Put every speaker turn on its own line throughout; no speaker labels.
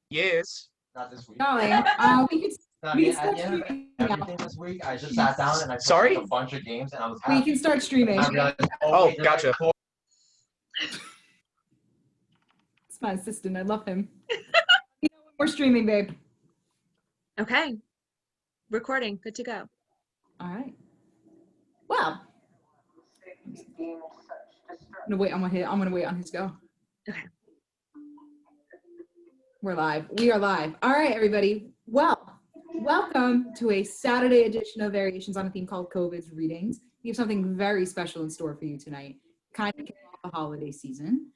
Yes.
Not this week.
Darling,
No,
we can
at
start
the end of
streaming
everything
now.
this week, I just sat down and I played
Sorry?
like a bunch of games and I was
We
happy.
can start streaming.
I realized,
Oh,
wait, there's like
gotcha.
It's my assistant. I love him. We're streaming, babe.
Okay. Recording. Good to go.
All right. Well, I'm gonna wait on his go.
Okay.
We're live. We are live. All right, everybody. Well, welcome to a Saturday edition of Variations on a Theme called COVID's Readings. We have something very special in store for you tonight. Kind of kick off the holiday season.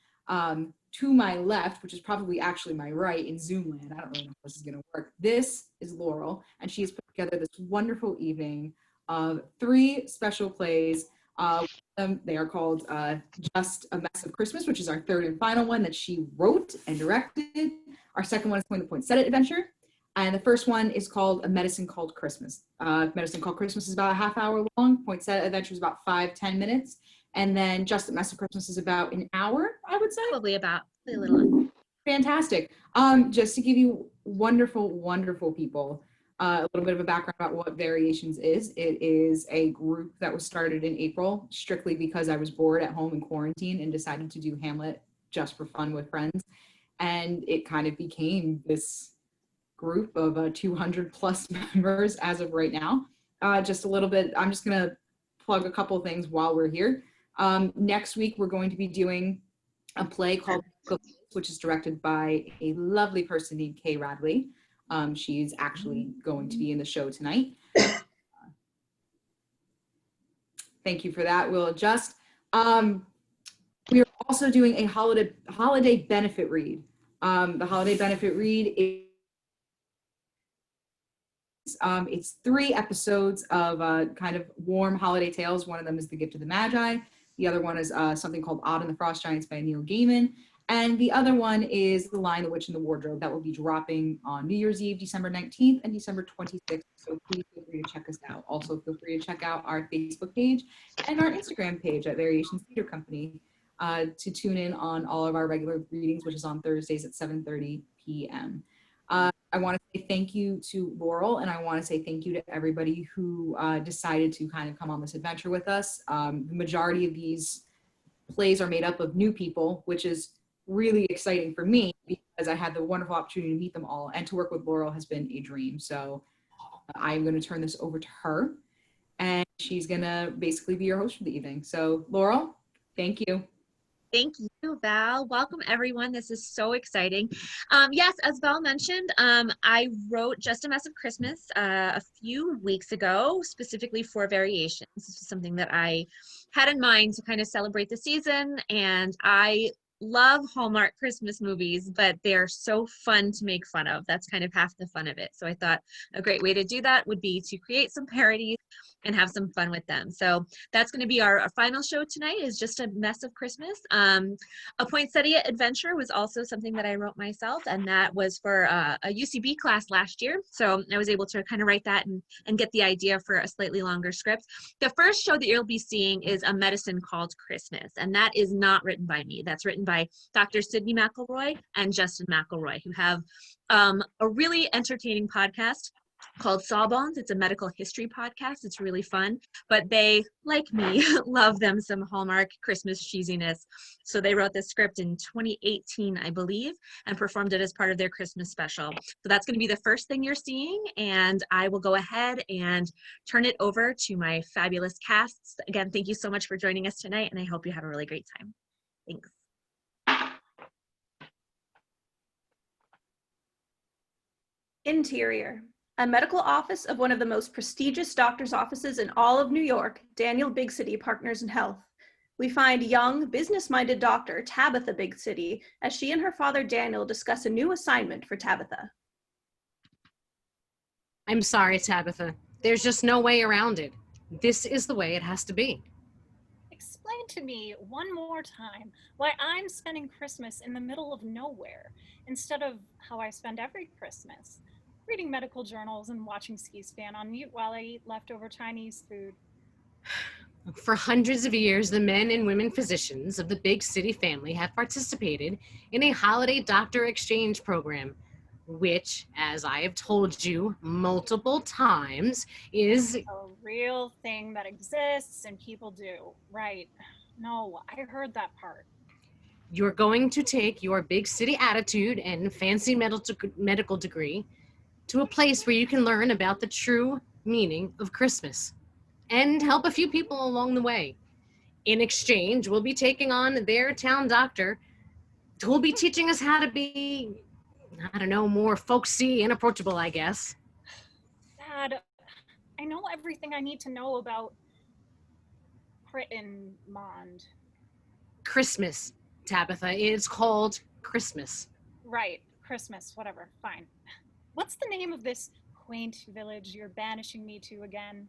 To my left, which is probably actually my right in Zoom land, I don't really know how this is going to work. This is Laurel, and she has put together this wonderful evening of 3 special plays. They are called Just a Mess of Christmas, which is our 3rd and final one that she wrote and directed. Our second one is the Poinsettia Adventure. And the first one is called A Medicine Called Christmas. Medicine Called Christmas is about a half hour long. Poinsettia Adventure is about 5-10 minutes. And then Just a Mess of Christmas is about an hour, I would say.
Probably a little.
Fantastic. Just to give you wonderful, wonderful people, a little bit of a background about what Variations is. It is a group that was started in April, strictly because I was bored at home in quarantine and decided to do Hamlet just for fun with friends. And it kind of became this group of 200 plus members as of right now. Just a little bit, I'm just gonna plug a couple things while we're here. Next week, we're going to be doing a play called, which is directed by a lovely person named Kay Radley. She's actually going to be in the show tonight. Thank you for that. We'll adjust. We are also doing a holiday benefit read. The holiday benefit read is it's 3 episodes of kind of warm holiday tales. One of them is The Gift of the Magi. The other one is something called Odd and the Frost Giants by Neil Gaiman. And the other one is The Lion, the Witch, and the Wardrobe. That will be dropping on New Year's Eve, December 19th and December 26th. So please feel free to check us out. Also, feel free to check out our Facebook page and our Instagram page at Variations Theater Company to tune in on all of our regular readings, which is on Thursdays at 7:30 p.m. I want to say thank you to Laurel, and I want to say thank you to everybody who decided to kind of come on this adventure with us. The majority of these plays are made up of new people, which is really exciting for me because I had the wonderful opportunity to meet them all, and to work with Laurel has been a dream. So I'm going to turn this over to her, and she's going to basically be your host for the evening. So Laurel, thank you.
Thank you, Val. Welcome, everyone. This is so exciting. Yes, as Val mentioned, I wrote Just a Mess of Christmas a few weeks ago, specifically for Variations. This is something that I had in mind to kind of celebrate the season, and I love Hallmark Christmas movies, but they're so fun to make fun of. That's kind of half the fun of it. So I thought a great way to do that would be to create some parodies and have some fun with them. So that's going to be our final show tonight, is Just a Mess of Christmas. A Poinsettia Adventure was also something that I wrote myself, and that was for a UCB class last year. So I was able to kind of write that and get the idea for a slightly longer script. The first show that you'll be seeing is A Medicine Called Christmas, and that is not written by me. That's written by Dr. Sydnee McElroy and Justine McElroy, who have a really entertaining podcast called Sawbones. It's a medical history podcast. It's really fun, but they, like me, love them some Hallmark Christmas cheesiness. So they wrote this script in 2018, I believe, and performed it as part of their Christmas special. So that's going to be the first thing you're seeing, and I will go ahead and turn it over to my fabulous casts. Again, thank you so much for joining us tonight, and I hope you have a really great time. Thanks.
Interior. A medical office of one of the most prestigious doctor's offices in all of New York, Daniel Big City Partners in Health. We find young, business-minded doctor Tabitha Big City as she and her father Daniel discuss a new assignment for Tabitha.
I'm sorry, Tabitha. There's just no way around it. This is the way it has to be.
Explain to me one more time why I'm spending Christmas in the middle of nowhere instead of how I spend every Christmas. Reading medical journals and watching C-SPAN on mute while I eat leftover Chinese food.
For hundreds of years, the men and women physicians of the Big City family have participated in a holiday doctor exchange program. which, as I have told you multiple times, is
A real thing that exists and people do. Right. No, I heard that part.
you're going to take your big city attitude and fancy medical degree to a place where you can learn about the true meaning of Christmas and help a few people along the way. In exchange, we'll be taking on their town doctor who will be teaching us how to be, I don't know, more folksy and approachable, I guess.
Dad, I know everything I need to know about Crittenmond.
Christmas, Tabitha. It's called Christmas.
Right, Christmas, whatever, fine. What's the name of this quaint village you're banishing me to again?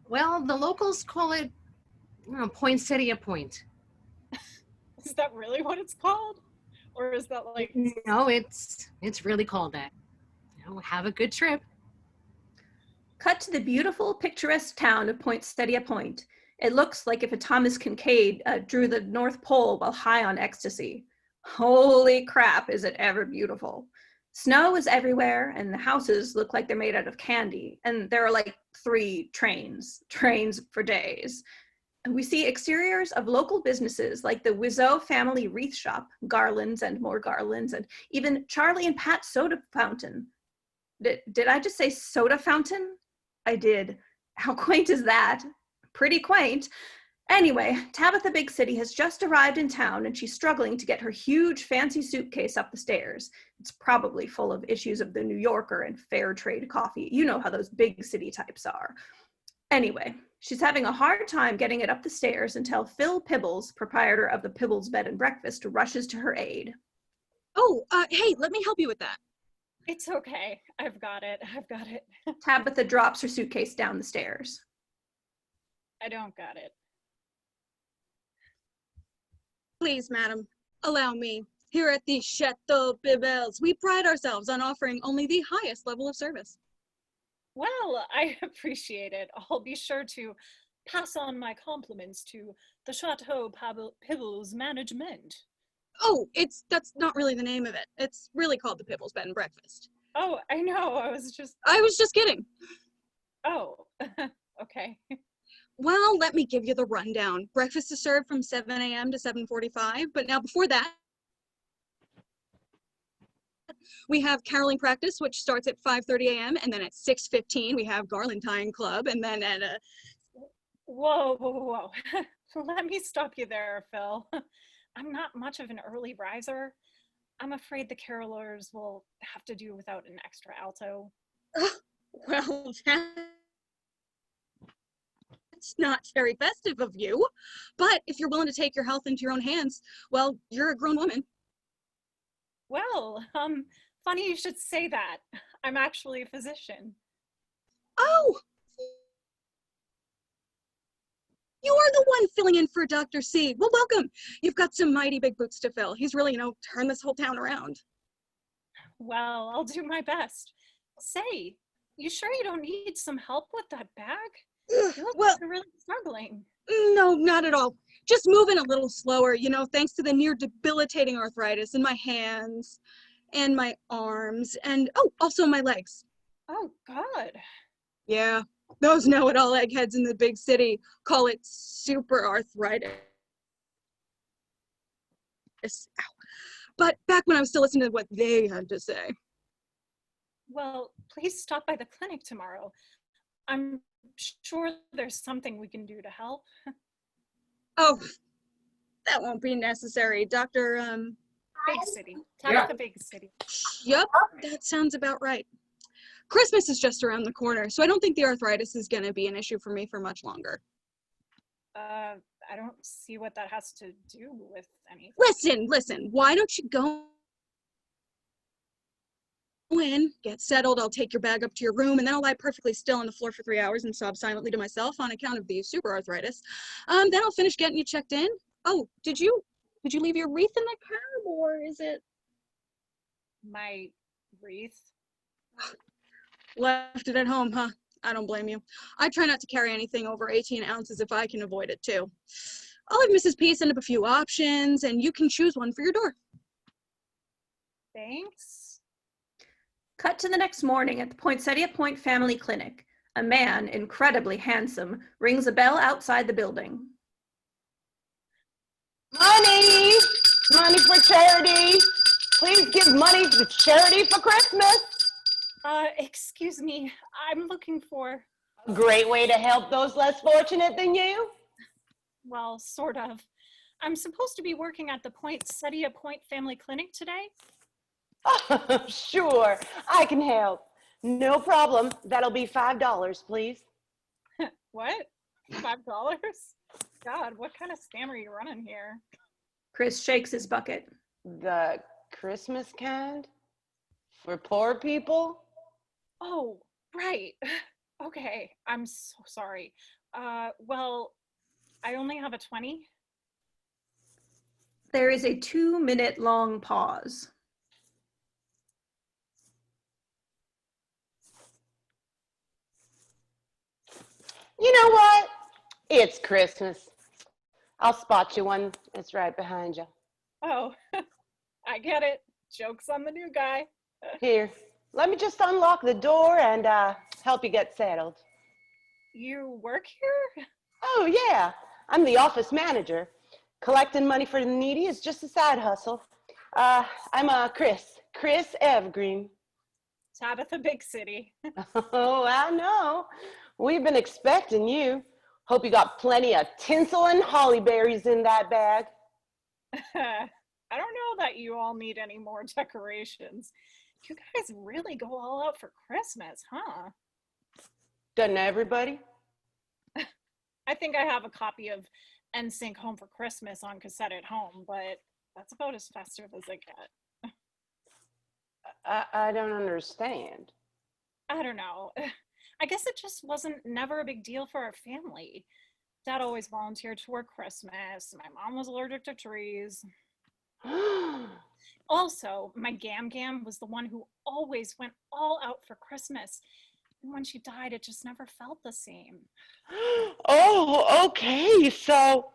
Well, the locals call it Poinsettia Point.
Is that really what it's called? Or is that like...
No, it's really called that. Have a good trip.
Cut to the beautiful, picturesque town of Poinsettia Point. It looks like if a Thomas Kincaid drew the North Pole while high on ecstasy. Holy crap, is it ever beautiful. Snow is everywhere, and the houses look like they're made out of candy, and there are like 3 trains for days. And we see exteriors of local businesses like the Wiseau family wreath shop, garlands and more garlands, and even Charlie and Pat's soda fountain. Did I just say soda fountain? I did. How quaint is that? Pretty quaint. Anyway, Tabitha Big City has just arrived in town and she's struggling to get her huge fancy suitcase up the stairs. It's probably full of issues of the New Yorker and fair trade coffee. You know how those big city types are. Anyway, she's having a hard time getting it up the stairs until Phil Pibbles, proprietor of the Pibbles Bed and Breakfast, rushes to her aid.
Oh, hey, let me help you with that.
It's okay. I've got it.
Tabitha drops her suitcase down the stairs.
I don't got it.
Please, madam, allow me. Here at the Chateau Pibbles, we pride ourselves on offering only the highest level of service.
Well, I appreciate it. I'll be sure to pass on my compliments to the Chateau Pibbles management.
Oh, that's not really the name of it. It's really called the Pibbles Bed and Breakfast.
Oh, I know. I was just
kidding.
Oh, okay.
Well, let me give you the rundown. Breakfast is served from 7 a.m. to 7:45, but now before that, we have caroling practice, which starts at 5:30 a.m., and then at 6:15 we have Garlandtine Club, and then at
Whoa. Let me stop you there, Phil. I'm not much of an early riser. I'm afraid the carolers will have to do without an extra alto.
Well, that's not very festive of you, but if you're willing to take your health into your own hands, well, you're a grown woman.
Well, funny you should say that. I'm actually a physician.
Oh! You are the one filling in for Dr. C. Well, welcome. You've got some mighty big boots to fill. He's really, turned this whole town around.
Well, I'll do my best. Say, you sure you don't need some help with that bag? You look like you're really struggling.
No, not at all. Just moving a little slower, thanks to the near debilitating arthritis in my hands and my arms and, also my legs.
Oh, God.
Yeah, those know-it-all eggheads in the big city call it super arthritis. Ow. But back when I was still listening to what they had to say.
Well, please stop by the clinic tomorrow. I'm sure there's something we can do to help.
Oh, that won't be necessary. Dr.
Big City. Tabitha Big City.
Yep, that sounds about right. Christmas is just around the corner, so I don't think the arthritis is going to be an issue for me for much longer.
I don't see what that has to do with anything.
Listen, why don't you go in, get settled, I'll take your bag up to your room, and then I'll lie perfectly still on the floor for 3 hours and sob silently to myself on account of the super arthritis. Then I'll finish getting you checked in. Oh, did you leave your wreath in the car, or is it?
My wreath?
Left it at home, huh? I don't blame you. I try not to carry anything over 18 ounces if I can avoid it, too. I'll have Mrs. P send up a few options, and you can choose one for your door.
Thanks.
Cut to the next morning at the Poinsettia Point Family Clinic. A man, incredibly handsome, rings a bell outside the building.
Money! Money for charity! Please give money to charity for Christmas!
Excuse me, I'm looking for,
A great way to help those less fortunate than you.
well, sort of. I'm supposed to be working at the Poinsettia Point Family Clinic today.
Sure, I can help. No problem. That'll be $5, please.
What? $5? God, what kind of scam are you running here?
Chris shakes his bucket.
The Christmas kind? For poor people?
Oh, right. Okay, I'm so sorry. Well, I only have a 20.
There is a 2-minute long pause.
You know what? It's Christmas. I'll spot you one. It's right behind you.
Oh, I get it. Joke's on the new guy.
Here, let me just unlock the door and help you get settled.
You work here?
Oh, yeah. I'm the office manager. Collecting money for the needy is just a side hustle. I'm Chris Evergreen.
Tabitha Big City.
Oh, I know. We've been expecting you. Hope you got plenty of tinsel and holly berries in that bag.
I don't know that you all need any more decorations. You guys really go all out for Christmas, huh?
Doesn't everybody?
I think I have a copy of NSYNC Home for Christmas on cassette at home, but that's about as festive as I get.
I don't understand.
I don't know. I guess it just wasn't never a big deal for our family. Dad always volunteered to work Christmas. My mom was allergic to trees. Also, my Gam was the one who always went all out for Christmas. And when she died, it just never felt the same.
Oh, okay. So,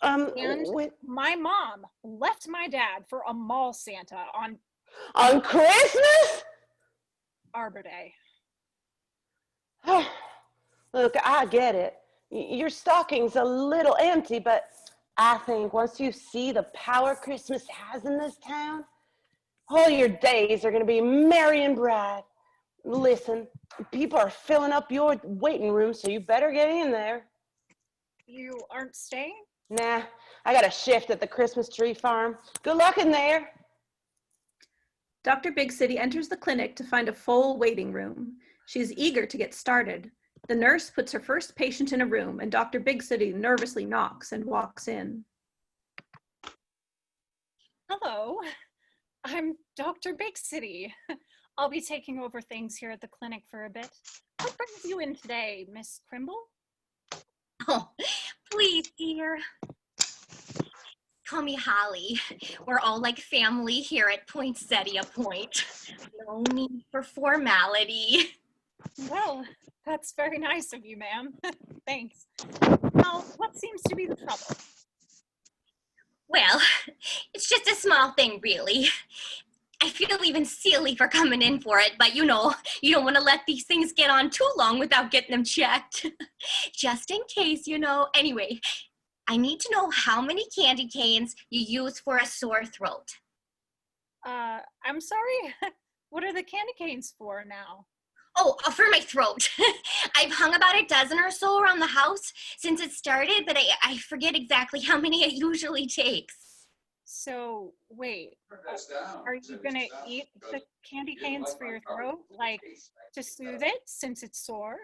And
with,
my mom left my dad for a mall Santa on
on Christmas?
Arbor Day.
Look, I get it. Your stocking's a little empty, but I think once you see the power Christmas has in this town, all your days are going to be merry and bright. Listen, people are filling up your waiting room, so you better get in there.
You aren't staying?
Nah, I got a shift at the Christmas tree farm. Good luck in there.
Dr. Big City enters the clinic to find a full waiting room. She is eager to get started. The nurse puts her first patient in a room, and Dr. Big City nervously knocks and walks in.
Hello, I'm Dr. Big City. I'll be taking over things here at the clinic for a bit. What brings you in today, Miss Crimble?
Oh, please, dear. Call me Holly. We're all like family here at Poinsettia Point. No need for formality.
Well, that's very nice of you, ma'am. Thanks. Now, what seems to be the trouble?
Well, it's just a small thing, really. I feel even silly for coming in for it, but you know, you don't want to let these things get on too long without getting them checked. Just in case, you know. Anyway, I need to know how many candy canes you use for a sore throat.
I'm sorry. What are the candy canes for now?
Oh, for my throat. I've hung about a dozen or so around the house since it started, but I forget exactly how many it usually takes.
So, wait, are you gonna eat the candy canes for your throat? Like, to soothe it since it's sore?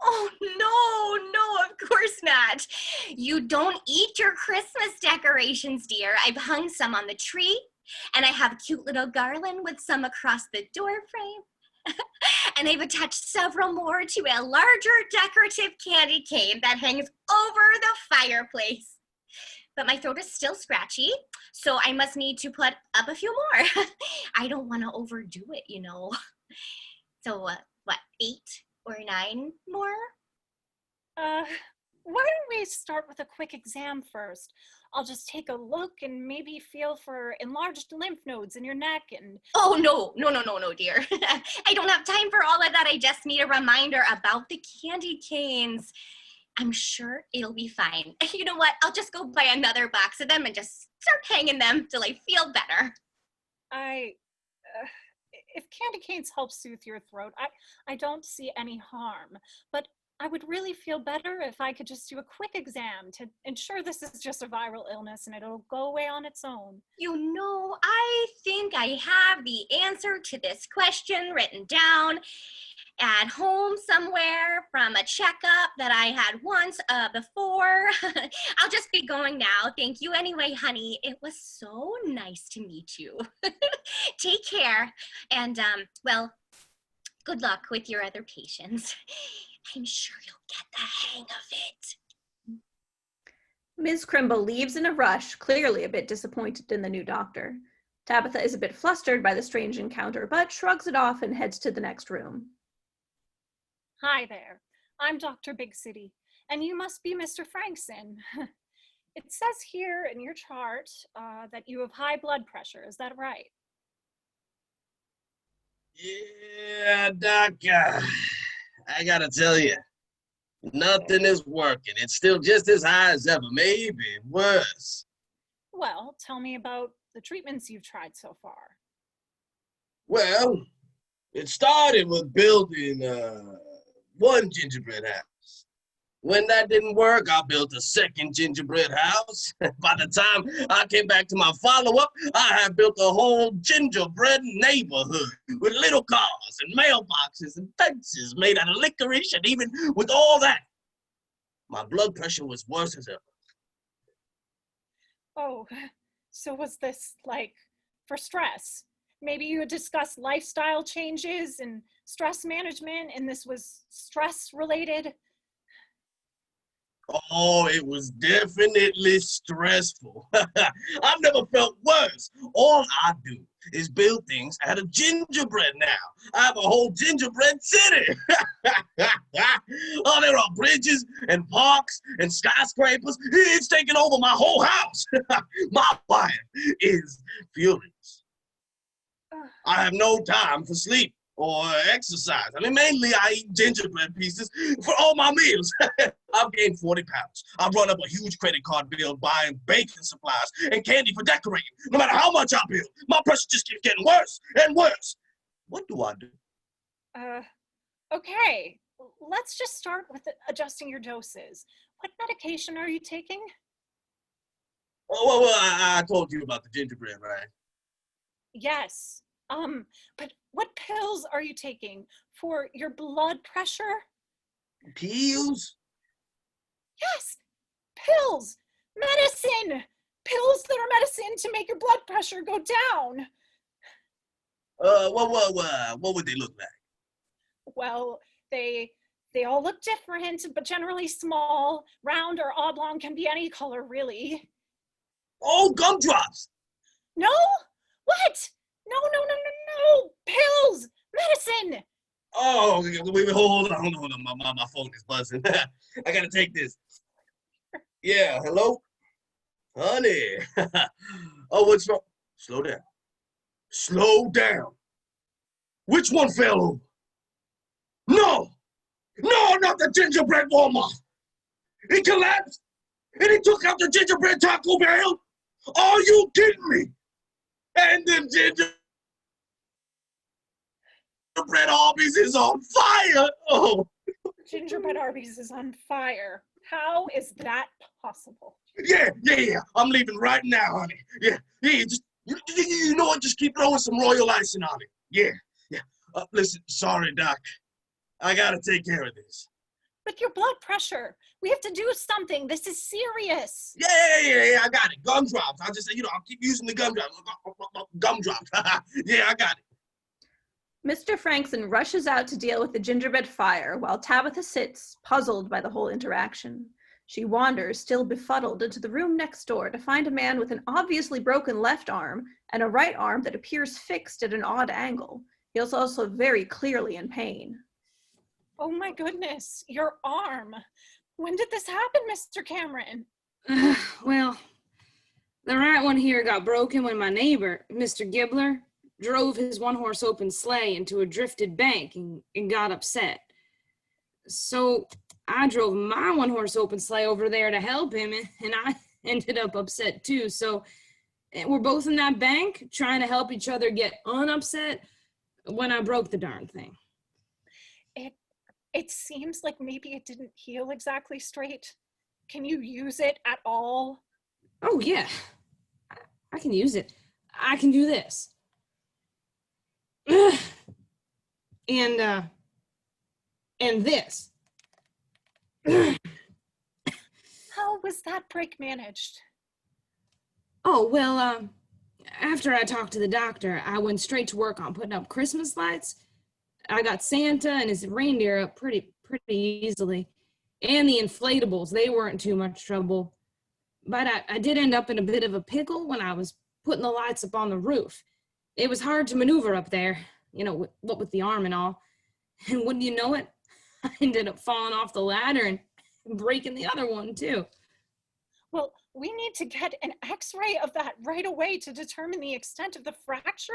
Oh, no, of course not. You don't eat your Christmas decorations, dear. I've hung some on the tree, and I have a cute little garland with some across the door frame. And I've attached several more to a larger decorative candy cane that hangs over the fireplace. But my throat is still scratchy, so I must need to put up a few more. I don't want to overdo it, you know. So, what, 8 or 9 more?
Why don't we start with a quick exam first? I'll just take a look and maybe feel for enlarged lymph nodes in your neck and...
Oh, no, dear. I don't have time for all of that. I just need a reminder about the candy canes. I'm sure it'll be fine. You know what? I'll just go buy another box of them and just start hanging them till I feel better.
If candy canes help soothe your throat, I don't see any harm. But I would really feel better if I could just do a quick exam to ensure this is just a viral illness and it'll go away on its own.
You know, I think I have the answer to this question written down at home somewhere from a checkup that I had once before. I'll just be going now. Thank you anyway, honey. It was so nice to meet you. Take care. And, well, good luck with your other patients. I'm sure you'll get the hang of it.
Ms. Crimble leaves in a rush, clearly a bit disappointed in the new doctor. Tabitha is a bit flustered by the strange encounter, but shrugs it off and heads to the next room.
Hi there. I'm Dr. Big City, and you must be Mr. Frankson. It says here in your chart that you have high blood pressure. Is that right?
Yeah, Doc, I gotta tell you, nothing is working. It's still just as high as ever, maybe worse.
Well, tell me about the treatments you've tried so far.
Well, it started with building one gingerbread house. When that didn't work, I built a second gingerbread house. By the time I came back to my follow-up, I had built a whole gingerbread neighborhood with little cars and mailboxes and fences made out of licorice, and even with all that, my blood pressure was worse as ever.
Oh, so was this like for stress? Maybe you had discussed lifestyle changes and stress management, and this was stress related?
Oh, it was definitely stressful. I've never felt worse. All I do is build things out of gingerbread now. I have a whole gingerbread city. Oh, there are bridges and parks and skyscrapers. It's taken over my whole house. My wife is furious. I have no time for sleep or exercise. I mean, mainly I eat gingerbread pieces for all my meals. I've gained 40 pounds. I've run up a huge credit card bill buying baking supplies and candy for decorating. No matter how much I build, my pressure just keeps getting worse and worse. What do I do?
Okay, let's just start with adjusting your doses. What medication are you taking?
Well, I told you about the gingerbread, right?
Yes. But what pills are you taking for your blood pressure?
Pills?
Yes, pills, medicine, pills that are medicine to make your blood pressure go down.
What would they look like?
Well, they all look different, but generally small, round or oblong, can be any color really.
Oh, gumdrops!
No? What? No, pills, medicine.
Oh, wait, hold on. My phone is buzzing. I gotta take this. Yeah, hello? Honey. Oh, what's wrong? Slow down. Slow down. Which one fell over? No, not the gingerbread Walmart. He collapsed and he took out the gingerbread Taco Bell? Are you kidding me? And the gingerbread Arby's is on fire. Oh.
Gingerbread Arby's is on fire. How is that possible?
Yeah. I'm leaving right now, honey. Yeah. Just you know what? Just keep throwing some royal icing on it. Yeah. Listen, sorry, Doc. I gotta take care of this.
But your blood pressure. We have to do something. This is serious.
Yeah. I got it. Gumdrops. I'll just, I'll keep using the gumdrops. Gumdrops. Yeah, I got it.
Mr. Frankson rushes out to deal with the gingerbread fire while Tabitha sits, puzzled by the whole interaction. She wanders, still befuddled, into the room next door to find a man with an obviously broken left arm and a right arm that appears fixed at an odd angle. He is also very clearly in pain.
Oh my goodness, your arm. When did this happen, Mr. Cameron?
Well,
The right one here got broken when my neighbor, Mr. Gibbler, drove his one-horse open sleigh into a drifted bank and got upset. So I drove my one-horse open sleigh over there to help him, and I ended up upset too. So we're both in that bank trying to help each other get unupset when I broke the darn thing.
It seems like maybe it didn't heal exactly straight. Can you use it at all?
Oh, yeah. I can use it. I can do this. And this.
How was that break managed?
Oh, well, after I talked to the doctor, I went straight to work on putting up Christmas lights. I got Santa and his reindeer up pretty easily. And the inflatables, they weren't too much trouble. But I did end up in a bit of a pickle when I was putting the lights up on the roof. It was hard to maneuver up there, what with the arm and all. And wouldn't you know it, I ended up falling off the ladder and breaking the other one too.
Well, we need to get an x-ray of that right away to determine the extent of the fracture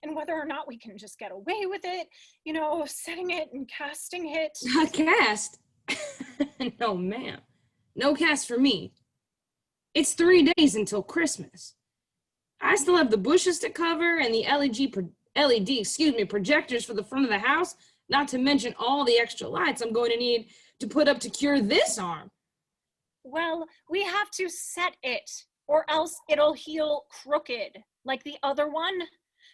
and whether or not we can just get away with it, setting it and casting it.
A cast? No, ma'am. No cast for me. It's 3 days until Christmas. I still have the bushes to cover and the LED projectors for the front of the house, not to mention all the extra lights I'm going to need to put up to cure this arm.
Well, we have to set it, or else it'll heal crooked, like the other one.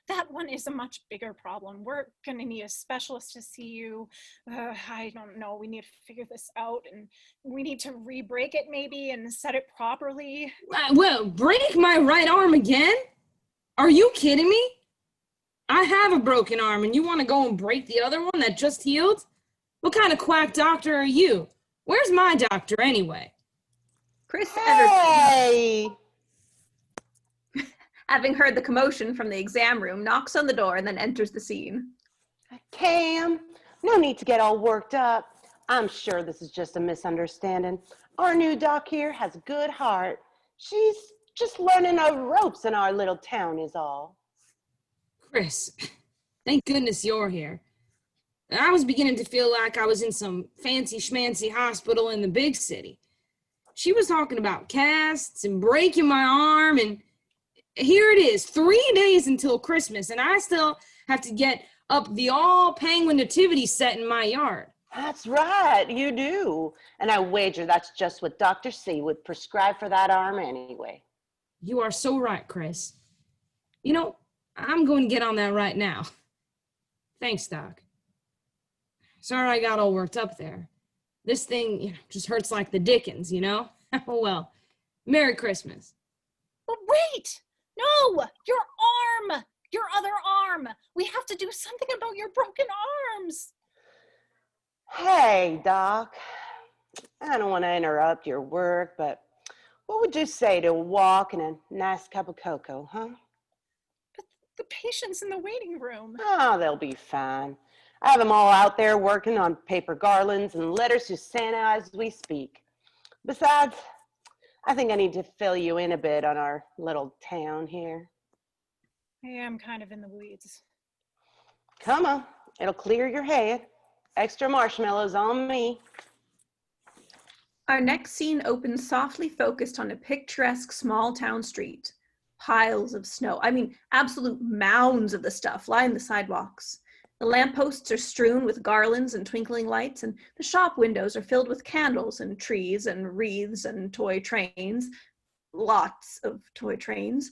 That one is a much bigger problem. We're gonna need a specialist to see you. I don't know, we need to figure this out, and we need to re-break it maybe and set it properly.
Well, break my right arm again? Are you kidding me? I have a broken arm and you want to go and break the other one that just healed? What kind of quack doctor are you? Where's my doctor anyway?
Chris
Hey!
having heard the commotion from the exam room, knocks on the door and then enters the scene.
Cam, no need to get all worked up. I'm sure this is just a misunderstanding. Our new doc here has a good heart. She's just learning the ropes in our little town is all.
Chris, thank goodness you're here. I was beginning to feel like I was in some fancy schmancy hospital in the big city. She was talking about casts and breaking my arm, and here it is, 3 days until Christmas, and I still have to get up the all-penguin nativity set in my yard.
That's right, you do. And I wager that's just what Dr. C would prescribe for that arm anyway.
You are so right, Chris. I'm going to get on that right now. Thanks, Doc. Sorry I got all worked up there. This thing just hurts like the dickens, Oh, well, Merry Christmas.
But wait! No! Your arm! Your other arm! We have to do something about your broken arms!
Hey, Doc. I don't want to interrupt your work, but what would you say to a walk and a nice cup of cocoa, huh?
But the patients in the waiting room.
Oh, they'll be fine. I have them all out there working on paper garlands and letters to Santa as we speak. Besides, I think I need to fill you in a bit on our little town here.
I am kind of in the weeds.
Come on, it'll clear your head. Extra marshmallows on me.
Our next scene opens softly focused on a picturesque small town street. Piles of snow. Absolute mounds of the stuff line the sidewalks. The lampposts are strewn with garlands and twinkling lights, and the shop windows are filled with candles and trees and wreaths and toy trains. Lots of toy trains.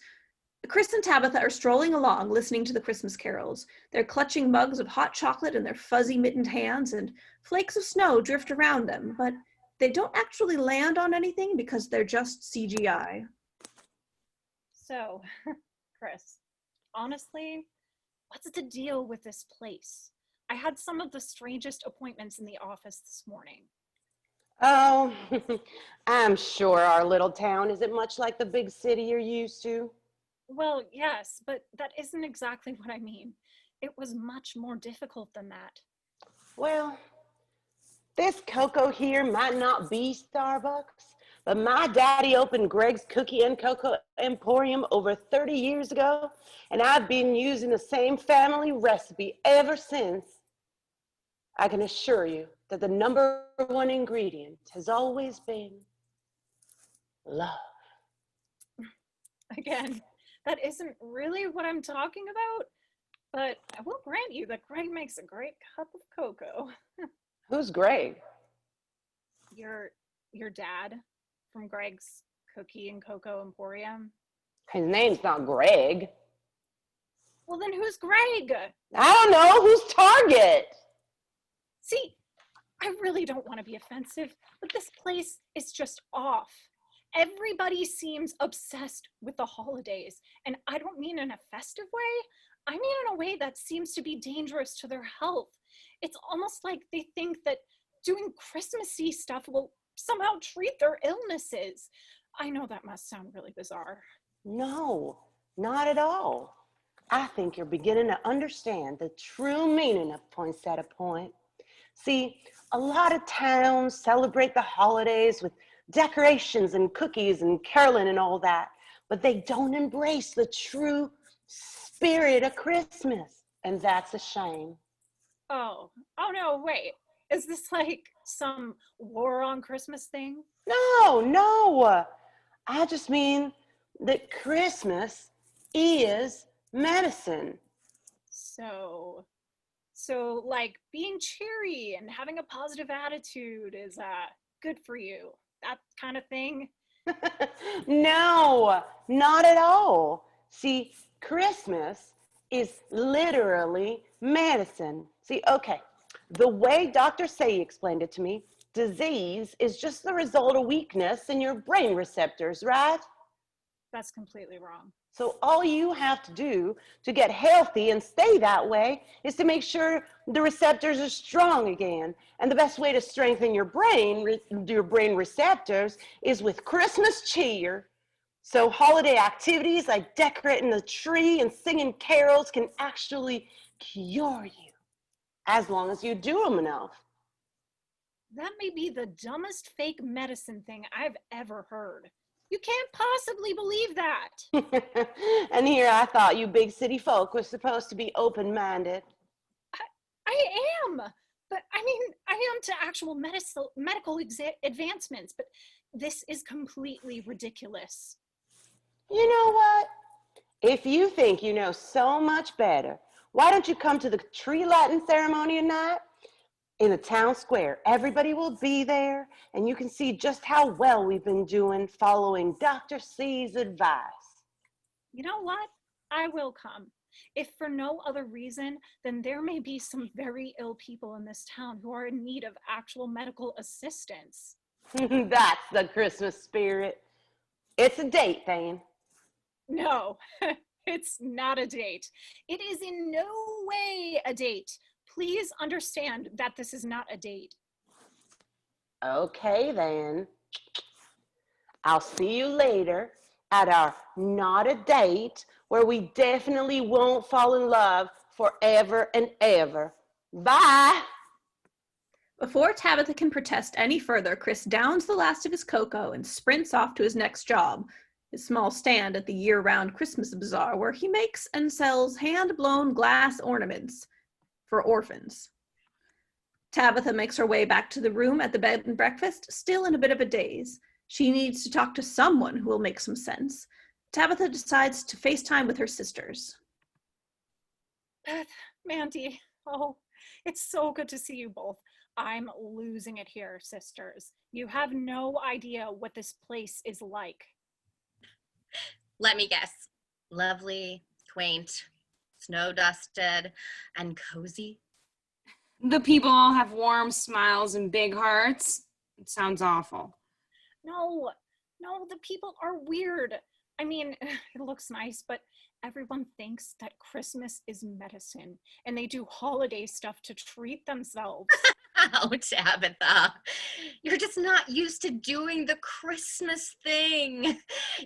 Chris and Tabitha are strolling along, listening to the Christmas carols. They're clutching mugs of hot chocolate in their fuzzy mittened hands, and flakes of snow drift around them, but they don't actually land on anything because they're just CGI.
So, Chris, honestly, what's the deal with this place? I had some of the strangest appointments in the office this morning.
Oh, I'm sure our little town isn't much like the big city you're used to.
Well, yes, but that isn't exactly what I mean. It was much more difficult than that.
Well, this cocoa here might not be Starbucks, But my daddy opened Greg's Cookie and Cocoa Emporium over 30 years ago, and I've been using the same family recipe ever since. I can assure you that the number one ingredient has always been love.
Again, that isn't really what I'm talking about, but I will grant you that Greg makes a great cup of cocoa.
Who's Greg?
Your dad from Greg's Cookie and Cocoa Emporium.
His name's not Greg.
Well, then who's Greg?
I don't know. Who's Target?
See, I really don't want to be offensive, but this place is just off. Everybody seems obsessed with the holidays, and I don't mean in a festive way. I mean in a way that seems to be dangerous to their health. It's almost like they think that doing Christmassy stuff will somehow treat their illnesses. I know that must sound really bizarre.
No, not at all. I think you're beginning to understand the true meaning of Poinsettia Point. See, a lot of towns celebrate the holidays with decorations and cookies and caroling and all that, but they don't embrace the true spirit of Christmas, and that's a shame.
Oh no, wait. Is this like some war on Christmas thing?
No. I just mean that Christmas is medicine.
So like being cheery and having a positive attitude is good for you. That kind of thing.
No, not at all. See, Christmas is literally medicine. See, okay, the way Dr. Say explained it to me, disease is just the result of weakness in your brain receptors, right?
That's completely wrong.
So all you have to do to get healthy and stay that way is to make sure the receptors are strong again. And the best way to strengthen your brain receptors is with Christmas cheer. So holiday activities like decorating the tree and singing carols can actually cure you, as long as you do them enough.
That may be the dumbest fake medicine thing I've ever heard. You can't possibly believe that.
And here I thought you big city folk were supposed to be open-minded.
I am, but I mean, I am to actual medical advancements, but this is completely ridiculous.
You know what? If you think you know so much better, why don't you come to the tree lighting ceremony tonight? In the town square, everybody will be there, and you can see just how well we've been doing following Dr. C's advice.
You know what? I will come. If for no other reason, then there may be some very ill people in this town who are in need of actual medical assistance.
That's the Christmas spirit. It's a date, Thane.
No, it's not a date. It is in no way a date. Please understand that this is not a date.
Okay, then. I'll see you later at our not a date where we definitely won't fall in love forever and ever. Bye.
Before Tabitha can protest any further, Chris downs the last of his cocoa and sprints off to his next job, his small stand at the year-round Christmas bazaar where he makes and sells hand-blown glass ornaments for orphans. Tabitha makes her way back to the room at the bed and breakfast, still in a bit of a daze. She needs to talk to someone who will make some sense. Tabitha decides to FaceTime with her sisters.
Beth, Mandy, oh, it's so good to see you both. I'm losing it here, sisters. You have no idea what this place is like.
Let me guess. Lovely, quaint, snow-dusted, and cozy.
The people all have warm smiles and big hearts. It sounds awful.
No, the people are weird. I mean, it looks nice, but everyone thinks that Christmas is medicine, and they do holiday stuff to treat themselves.
Oh, Tabitha, you're just not used to doing the Christmas thing.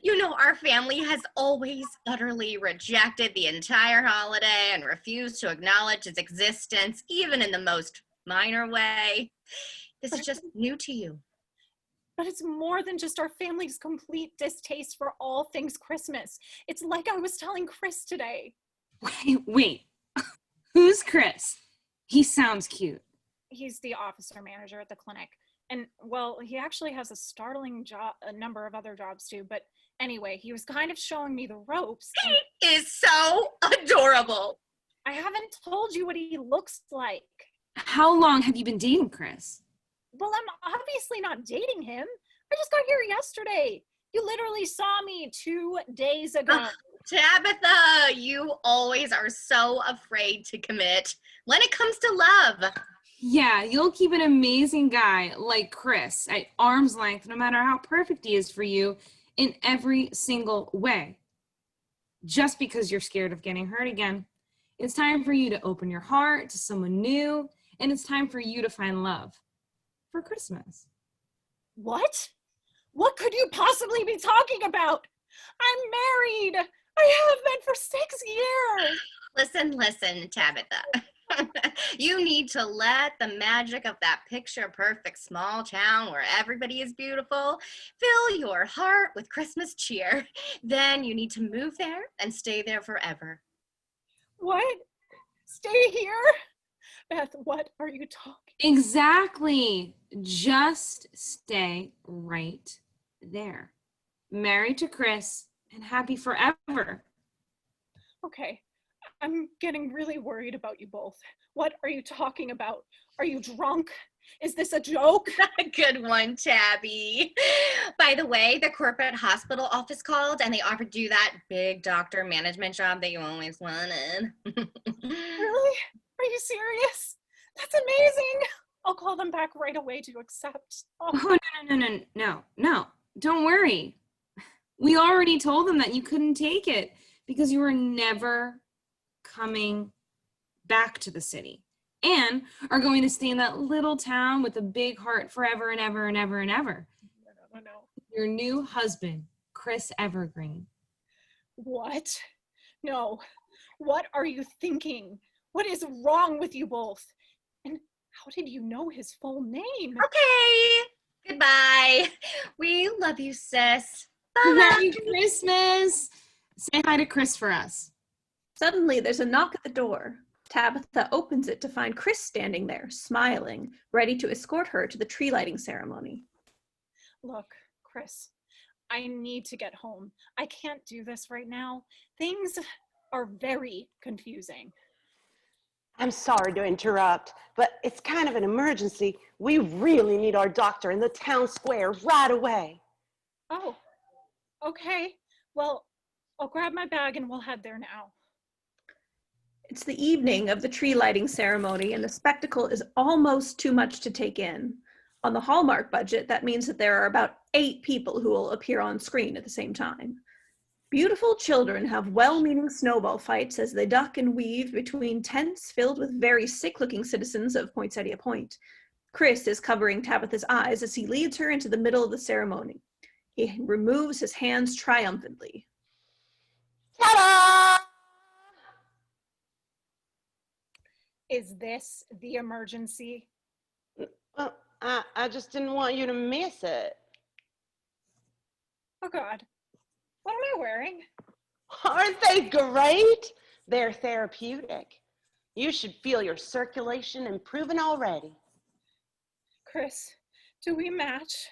You know, our family has always utterly rejected the entire holiday and refused to acknowledge its existence, even in the most minor way. This is just new to you.
But it's more than just our family's complete distaste for all things Christmas. It's like I was telling Chris today.
Wait. Who's Chris? He sounds cute.
He's the officer manager at the clinic. And, well, he actually has a startling a number of other jobs too. But anyway, he was kind of showing me the ropes.
He is so adorable.
I haven't told you what he looks like.
How long have you been dating Chris?
Well, I'm obviously not dating him. I just got here yesterday. You literally saw me 2 days ago.
Tabitha, you always are so afraid to commit when it comes to love.
Yeah, you'll keep an amazing guy like Chris at arm's length no matter how perfect he is for you in every single way. Just because you're scared of getting hurt again. It's time for you to open your heart to someone new, and it's time for you to find love for Christmas.
What? What could you possibly be talking about? I'm married. I have been for 6 years.
Listen, Tabitha. You need to let the magic of that picture-perfect small town where everybody is beautiful fill your heart with Christmas cheer. Then you need to move there and stay there forever.
What? Stay here? Beth, what are you talking?
Exactly. Just stay right there. Married to Chris and happy forever.
Okay, I'm getting really worried about you both. What are you talking about? Are you drunk? Is this a joke?
Good one, Tabby. By the way, the corporate hospital office called and they offered you that big doctor management job that you always wanted.
Really? Are you serious? That's amazing. I'll call them back right away to accept.
Oh, no. Don't worry. We already told them that you couldn't take it because you were never coming back to the city and are going to stay in that little town with a big heart forever and ever and ever and ever.
No.
Your new husband, Chris Evergreen.
What? No. What are you thinking? What is wrong with you both? And how did you know his full name?
Okay. Goodbye. We love you, sis.
Merry Christmas. Say hi to Chris for us.
Suddenly, there's a knock at the door. Tabitha opens it to find Chris standing there, smiling, ready to escort her to the tree lighting ceremony.
Look, Chris, I need to get home. I can't do this right now. Things are very confusing.
I'm sorry to interrupt, but it's kind of an emergency. We really need our doctor in the town square right away.
Oh, okay. Well, I'll grab my bag and we'll head there now.
It's the evening of the tree lighting ceremony, and the spectacle is almost too much to take in. On the Hallmark budget, that means that there are about 8 people who will appear on screen at the same time. Beautiful children have well-meaning snowball fights as they duck and weave between tents filled with very sick-looking citizens of Poinsettia Point. Chris is covering Tabitha's eyes as he leads her into the middle of the ceremony. He removes his hands triumphantly.
Ta-da!
Is this the emergency?
Well, I just didn't want you to miss it.
Oh God, what am I wearing?
Aren't they great? They're therapeutic. You should feel your circulation improving already.
Chris, do we match?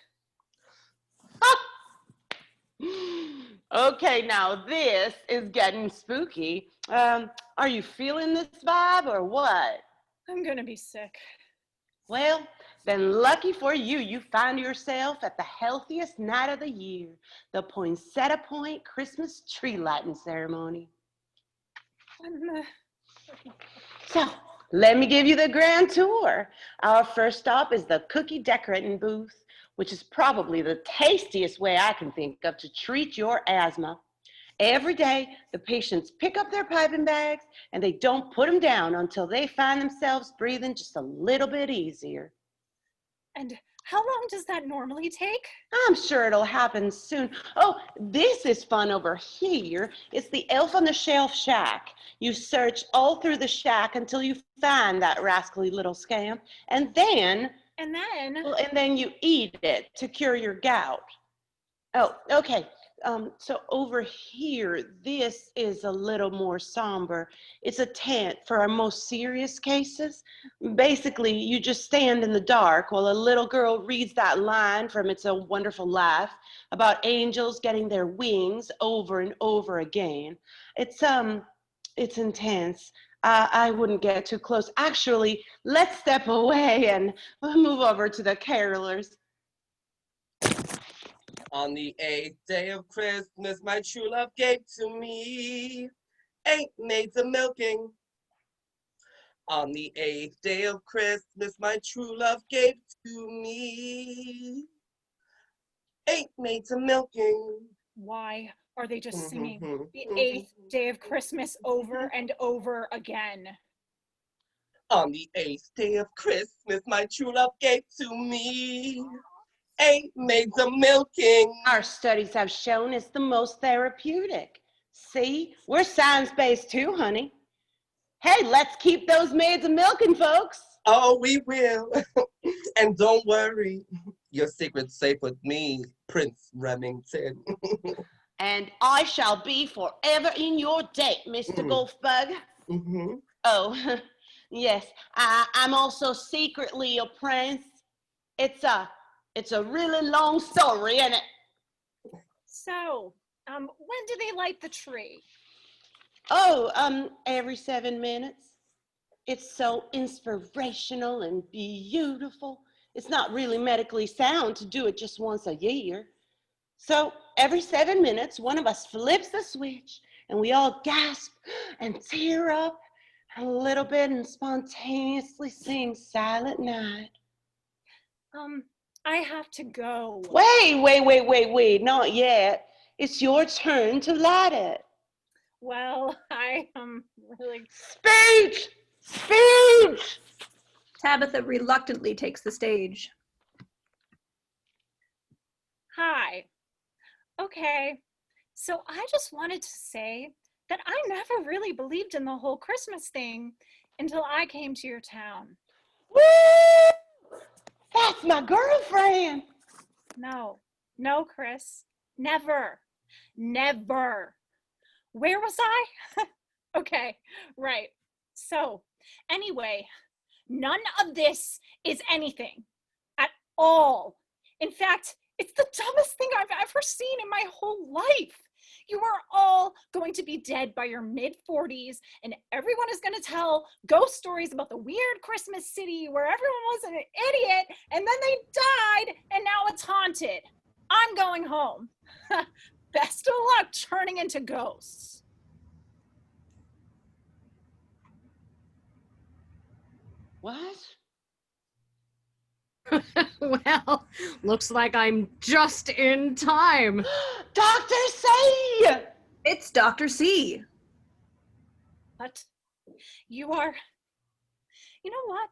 Okay, now this is getting spooky. Are you feeling this vibe or what?
I'm gonna be sick.
Well, then lucky for you, you find yourself at the healthiest night of the year, the Poinsettia Point Christmas tree lighting ceremony. So, let me give you the grand tour. Our first stop is the cookie decorating booth, which is probably the tastiest way I can think of to treat your asthma. Every day, the patients pick up their piping bags and they don't put them down until they find themselves breathing just a little bit easier.
And how long does that normally take?
I'm sure it'll happen soon. Oh, this is fun over here. It's the Elf on the Shelf shack. You search all through the shack until you find that rascally little scamp, and then
And then,
Well, and then you eat it to cure your gout. Oh, okay. So over here, this is a little more somber. It's a tent for our most serious cases. Basically, you just stand in the dark while a little girl reads that line from It's a Wonderful Life about angels getting their wings over and over again. It's intense. I wouldn't get too close. Actually, let's step away and move over to the carolers.
On the 8th day of Christmas, my true love gave to me 8 maids a milking. On the 8th day of Christmas, my true love gave to me 8 maids a milking.
why are they just singing the 8th day of Christmas over and over again?
On the 8th day of Christmas, my true love gave to me 8 maids a milking.
Our studies have shown it's the most therapeutic. See, we're science-based too, honey. Hey, let's keep those maids a milking, folks.
Oh, we will. And don't worry, your secret's safe with me, Prince Remington.
And I shall be forever in your debt, Mr. Golfbug. Oh, yes, I'm also secretly a prince. It's a really long story, isn't it?
So, when do they light the tree?
Oh, every 7 minutes. It's so inspirational and beautiful. It's not really medically sound to do it just once a year. So every 7 minutes, one of us flips the switch and we all gasp and tear up a little bit and spontaneously sing Silent Night.
I have to go.
Wait, not yet. It's your turn to light it.
Well, I am really...
Speech!
Tabitha reluctantly takes the stage.
Hi. Okay, so I just wanted to say that I never really believed in the whole Christmas thing until I came to your town.
Woo! That's my girlfriend.
No, Chris. Never. Where was I? Okay, right. So, anyway, none of this is anything at all. In fact, it's the dumbest thing I've ever seen in my whole life. You are all going to be dead by your mid-40s, and everyone is going to tell ghost stories about the weird Christmas city where everyone was an idiot, and then they died, and now it's haunted. I'm going home. Best of luck turning into ghosts.
What?
Well, looks like I'm just in time.
Dr. C!
It's Dr. C.
But you know what?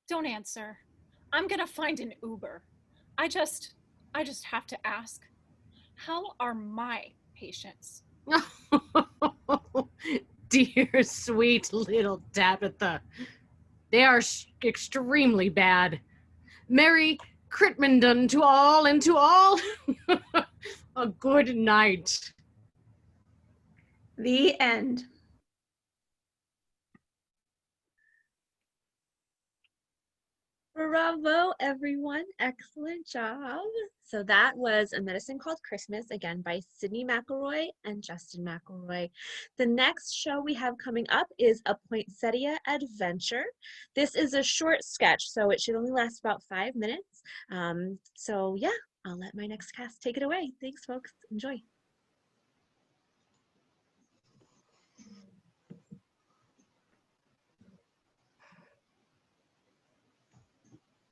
Don't answer. I'm gonna find an Uber. I just have to ask, how are my patients?
Dear sweet little Tabitha. They are extremely bad. Merry Critmondon to all and to all. A good night.
The end.
Bravo, everyone. Excellent job. So that was A Medicine Called Christmas, again by Sydnee McElroy and Justine McElroy. The next show we have coming up is A Poinsettia Adventure. This is a short sketch, so it should only last about 5 minutes. So yeah, I'll let my next cast take it away. Thanks, folks. Enjoy.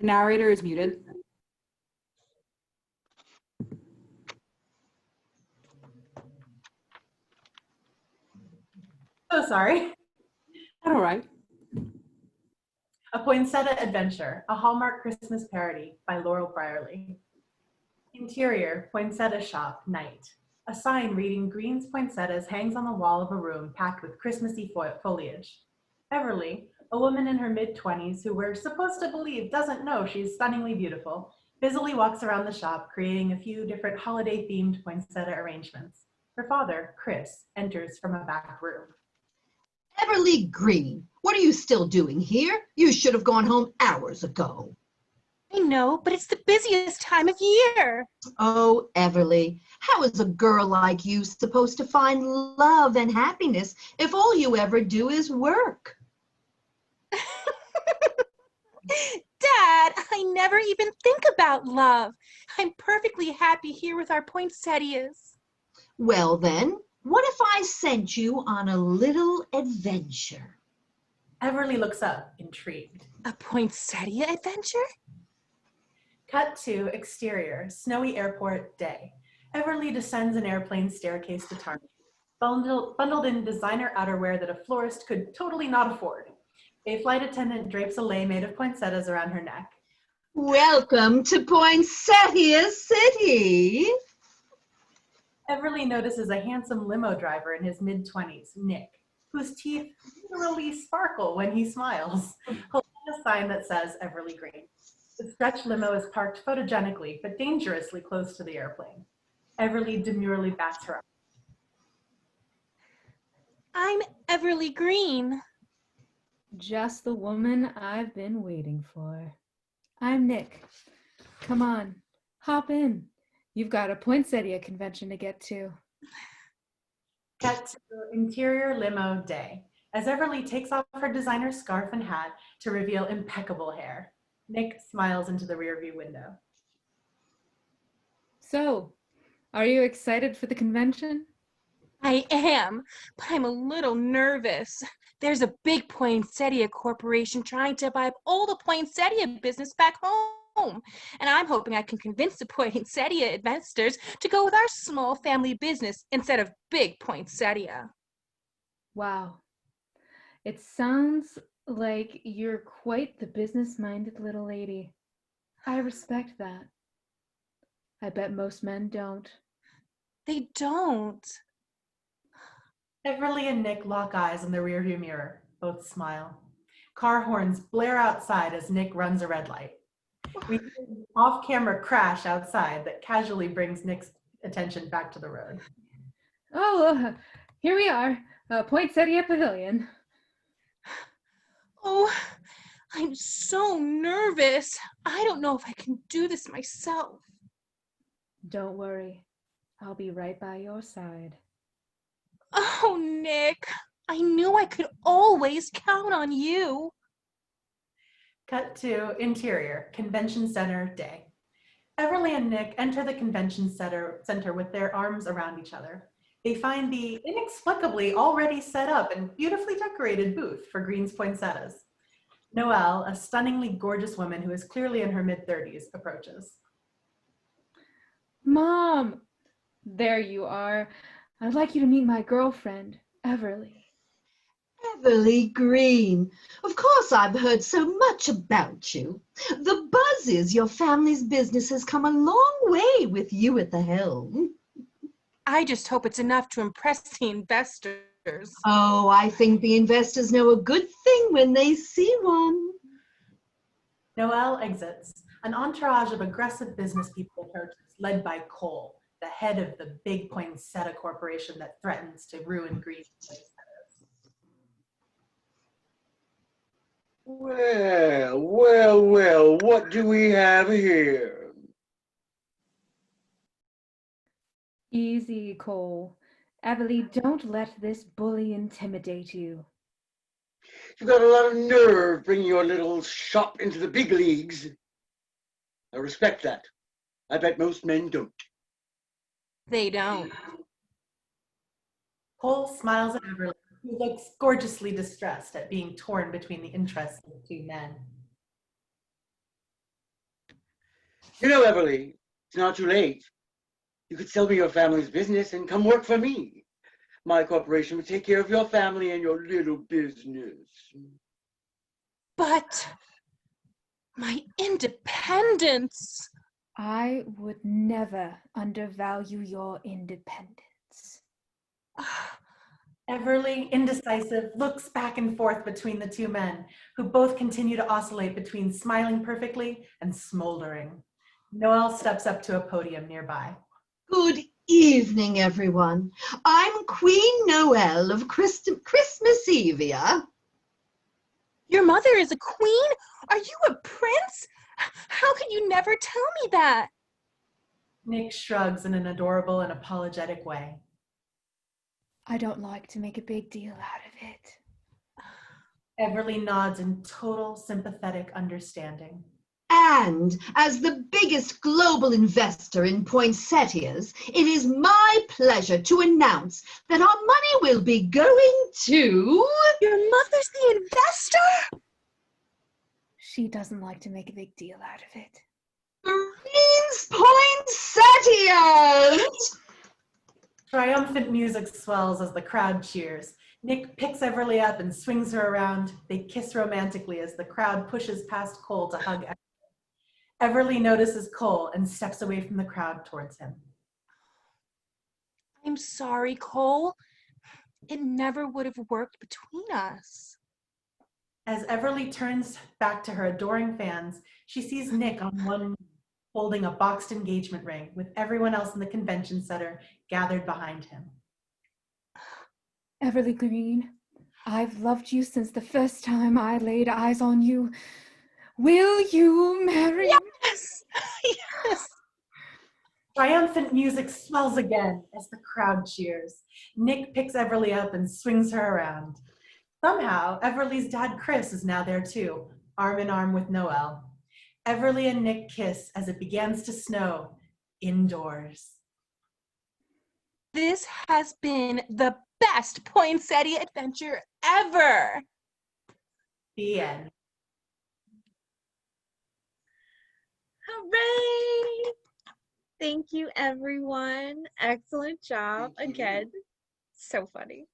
The narrator is muted.
Oh, sorry.
All right.
A Poinsettia Adventure, a Hallmark Christmas parody by Laurel Brierly. Interior, poinsettia shop, night. A sign reading Green's Poinsettias hangs on the wall of a room packed with Christmassy foliage. Everly, A woman in her mid-20s who we're supposed to believe doesn't know she's stunningly beautiful, busily walks around the shop creating a few different holiday-themed poinsettia arrangements. Her father, Chris, enters from a back room.
Everly Green, what are you still doing here? You should have gone home hours ago.
I know, but it's the busiest time of year.
Oh, Everly, how is a girl like you supposed to find love and happiness if all you ever do is work?
Dad, I never even think about love. I'm perfectly happy here with our poinsettias.
Well then, what if I sent you on a little adventure?
Everly looks up, intrigued.
A poinsettia adventure?
Cut to exterior, snowy airport day. Everly descends an airplane staircase to Target, bundled in designer outerwear that a florist could totally not afford. A flight attendant drapes a lei made of poinsettias around her neck.
Welcome to Poinsettia City.
Everly notices a handsome limo driver in his mid-20s, Nick, whose teeth literally sparkle when he smiles, holding a sign that says Everly Green. The stretch limo is parked photogenically but dangerously close to the airplane. Everly demurely bats her up.
I'm Everly Green.
Just the woman I've been waiting for. I'm Nick. Come on, hop in. You've got a poinsettia convention to get to.
Cut to interior limo day, as Everly takes off her designer scarf and hat to reveal impeccable hair. Nick smiles into the rearview window.
So, are you excited for the convention?
I am, but I'm a little nervous. There's a big poinsettia corporation trying to buy up all the poinsettia business back home. And I'm hoping I can convince the poinsettia investors to go with our small family business instead of big poinsettia.
Wow. It sounds like you're quite the business-minded little lady. I respect that. I bet most men don't.
They don't.
Everly and Nick lock eyes in the rearview mirror. Both smile. Car horns blare outside as Nick runs a red light. We see an off-camera crash outside that casually brings Nick's attention back to the road.
Oh, here we are, Poinsettia Pavilion.
Oh, I'm so nervous. I don't know if I can do this myself.
Don't worry. I'll be right by your side.
Oh, Nick, I knew I could always count on you.
Cut to interior, convention center day. Everly and Nick enter the convention center with their arms around each other. They find the inexplicably already set up and beautifully decorated booth for Green's poinsettias. Noelle, a stunningly gorgeous woman who is clearly in her mid-30s, approaches.
Mom! There you are. I'd like you to meet my girlfriend, Everly.
Everly Green, of course I've heard so much about you. The buzz is your family's business has come a long way with you at the helm.
I just hope it's enough to impress the investors.
Oh, I think the investors know a good thing when they see one.
Noelle exits. An entourage of aggressive business people approaches, led by Cole, the head of the big poinsettia corporation that threatens to ruin Green's poinsettias.
Well, what do we have here?
Easy, Cole. Everly, don't let this bully intimidate you.
You've got a lot of nerve bringing your little shop into the big leagues. I respect that. I bet most men don't.
They don't.
Cole smiles at Everly, who looks gorgeously distressed at being torn between the interests of the two men.
You know, Everly, it's not too late. You could sell me your family's business and come work for me. My corporation would take care of your family and your little business.
But my independence.
I would never undervalue your independence.
Everly, indecisive, looks back and forth between the two men, who both continue to oscillate between smiling perfectly and smoldering. Noel steps up to a podium nearby.
Good evening, everyone. I'm Queen Noel of Christmasevia.
Your mother is a queen? Are you a prince? How could you never tell me that?
Nick shrugs in an adorable and apologetic way.
I don't like to make a big deal out of it.
Everly nods in total sympathetic understanding.
And as the biggest global investor in poinsettias, it is my pleasure to announce that our money will be going to...
Your mother's the investor?
She doesn't like to make a big deal out of it.
Green's poinsettias!
Triumphant music swells as the crowd cheers. Nick picks Everly up and swings her around. They kiss romantically as the crowd pushes past Cole to hug Everly. Everly notices Cole and steps away from the crowd towards him.
I'm sorry, Cole. It never would have worked between us.
As Everly turns back to her adoring fans, she sees Nick on one knee, holding a boxed engagement ring with everyone else in the convention center gathered behind him.
Everly Green, I've loved you since the first time I laid eyes on you. Will you marry me?
Yes! Yes!
Triumphant music swells again as the crowd cheers. Nick picks Everly up and swings her around. Somehow, Everly's dad Chris is now there too, arm in arm with Noel. Everly and Nick kiss as it begins to snow indoors.
This has been the best poinsettia adventure ever!
The end.
Hooray! Thank you, everyone. Excellent job. Again, so funny.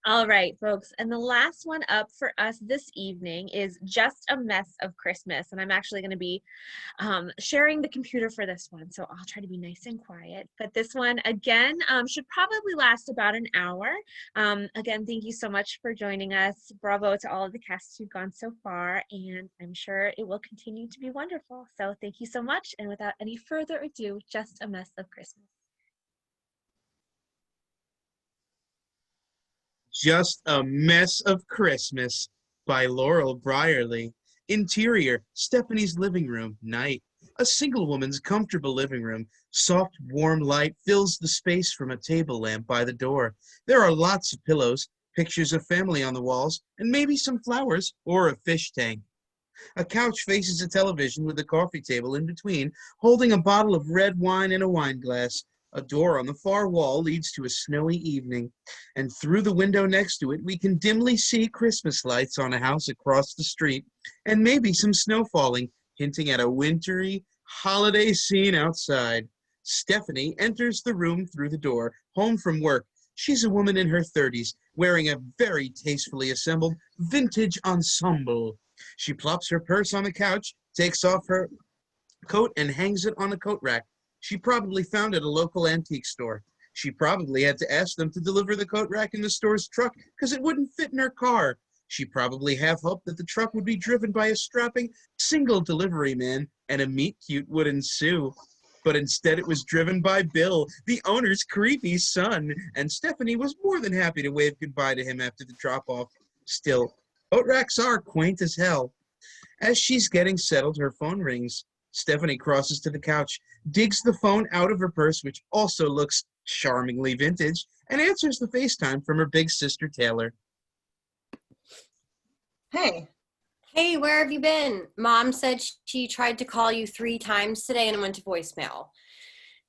All right, folks. And the last one up for us this evening is Just a Mess of Christmas. And I'm actually going to be sharing the computer for this one. So I'll try to be nice and quiet. But this one, again, should probably last about an hour. Again, thank you so much for joining us. Bravo to all of the casts who've gone so far. And I'm sure it will continue to be wonderful. So thank you so much. And without any further ado, Just a Mess of Christmas.
Just a Mess of Christmas by Laurel Brierly. Interior, Stephanie's living room, night. A single woman's comfortable living room. Soft, warm light fills the space from a table lamp by the door. There are lots of pillows, pictures of family on the walls, and maybe some flowers or a fish tank. A couch faces a television with a coffee table in between, holding a bottle of red wine in a wine glass. A door on the far wall leads to a snowy evening, and through the window next to it, we can dimly see Christmas lights on a house across the street, and maybe some snow falling, hinting at a wintry holiday scene outside. Stephanie enters the room through the door, home from work. She's a woman in her 30s, wearing a very tastefully assembled vintage ensemble. She plops her purse on the couch, takes off her coat, and hangs it on a coat rack. She probably found it at a local antique store. She probably had to ask them to deliver the coat rack in the store's truck because it wouldn't fit in her car. She probably half hoped that the truck would be driven by a strapping single delivery man and a meet-cute would ensue. But instead it was driven by Bill, the owner's creepy son, and Stephanie was more than happy to wave goodbye to him after the drop-off. Still, coat racks are quaint as hell. As she's getting settled, her phone rings. Stephanie crosses to the couch, digs the phone out of her purse, which also looks charmingly vintage, and answers the FaceTime from her big sister, Taylor.
Hey. Hey, where have you been? Mom said she tried to call you 3 times today and it went to voicemail.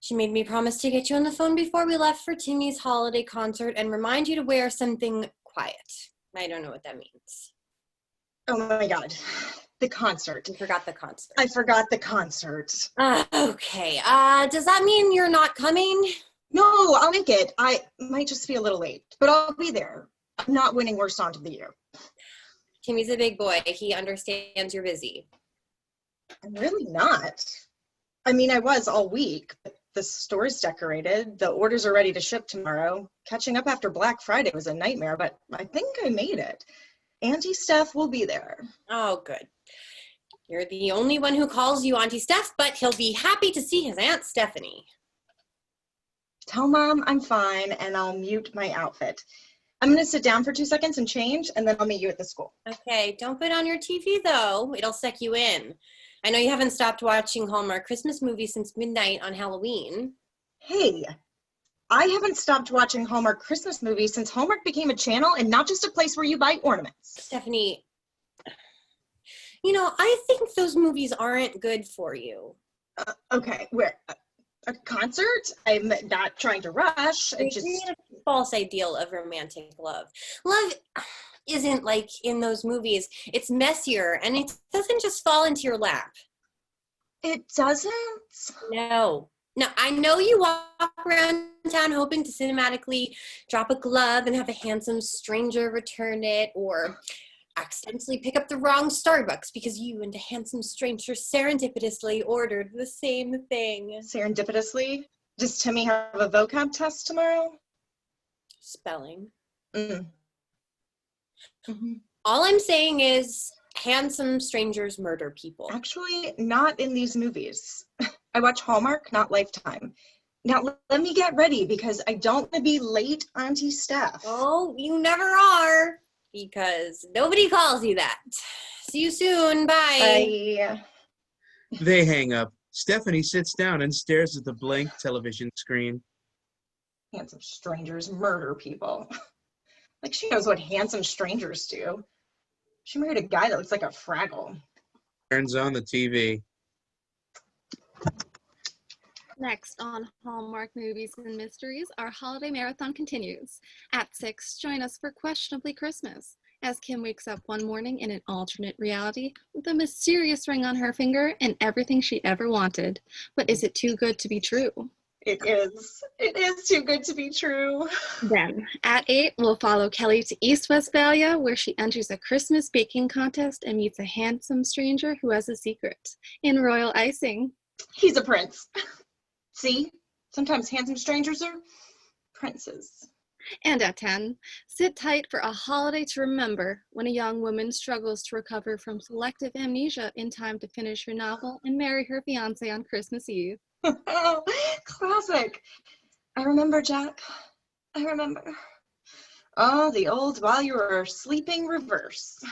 She made me promise to get you on the phone before we left for Timmy's holiday concert and remind you to wear something quiet. I don't know what that means.
Oh my God. The concert.
You forgot the concert.
I forgot the concert.
Okay. Does that mean you're not coming?
No, I'll make it. I might just be a little late, but I'll be there. I'm not winning worst song of the year.
Timmy's a big boy. He understands you're busy.
I'm really not. I mean, I was all week, but The store's decorated. The orders are ready to ship tomorrow. Catching up after Black Friday was a nightmare, but I think I made it. Auntie Steph will be there.
Oh, good. You're the only one who calls you Auntie Steph, but he'll be happy to see his Aunt Stephanie.
Tell Mom I'm fine, and I'll mute my outfit. I'm going to sit down for 2 seconds and change, and then I'll meet you at the school.
Okay, don't put on your TV, though. It'll suck you in. I know you haven't stopped watching Hallmark Christmas movies since midnight on Halloween.
Hey, I haven't stopped watching Hallmark Christmas movies since Hallmark became a channel and not just a place where you buy ornaments.
Stephanie, you know, I think those movies aren't good for you.
Okay, where? A concert? I'm not trying to rush.
They create a false ideal of romantic love. Love isn't like in those movies. It's messier, and it doesn't just fall into your lap.
It doesn't?
No. No, I know you walk around town hoping to cinematically drop a glove and have a handsome stranger return it, or accidentally pick up the wrong Starbucks because you and a handsome stranger serendipitously ordered the same thing.
Serendipitously? Does Timmy have a vocab test tomorrow?
Spelling.
Mm-hmm.
All I'm saying is handsome strangers murder people.
Actually, not in these movies. I watch Hallmark, not Lifetime. Now, let me get ready because I don't want to be late, Auntie Steph.
Oh, you never are. Because nobody calls you that. See you soon. Bye.
Bye.
They hang up. Stephanie sits down and stares at the blank television screen.
Handsome strangers murder people. Like she knows what handsome strangers do. She married a guy that looks like a Fraggle.
Turns on the TV.
Next on Hallmark Movies and Mysteries, our holiday marathon continues. At 6, join us for Questionably Christmas, as Kim wakes up one morning in an alternate reality with a mysterious ring on her finger and everything she ever wanted. But is it too good to be true?
It is. It is too good to be true.
Then, at 8, we'll follow Kelly to East Westphalia, where she enters a Christmas baking contest and meets a handsome stranger who has a secret. In royal icing.
He's a prince. See? Sometimes handsome strangers are princes.
And at 10, sit tight for a holiday to remember when a young woman struggles to recover from selective amnesia in time to finish her novel and marry her fiancé on Christmas Eve.
Classic. I remember, Jack. I remember. Oh, the old while you were sleeping reverse.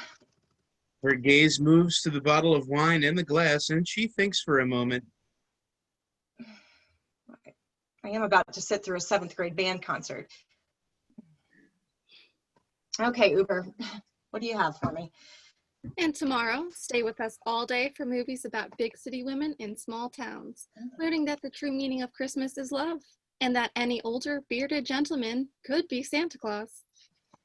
Her gaze moves to the bottle of wine and the glass, and she thinks for a moment.
I am about to sit through a 7th grade band concert. Okay, Uber, what do you have for me?
And tomorrow, stay with us all day for movies about big city women in small towns, learning that the true meaning of Christmas is love, and that any older, bearded gentleman could be Santa Claus.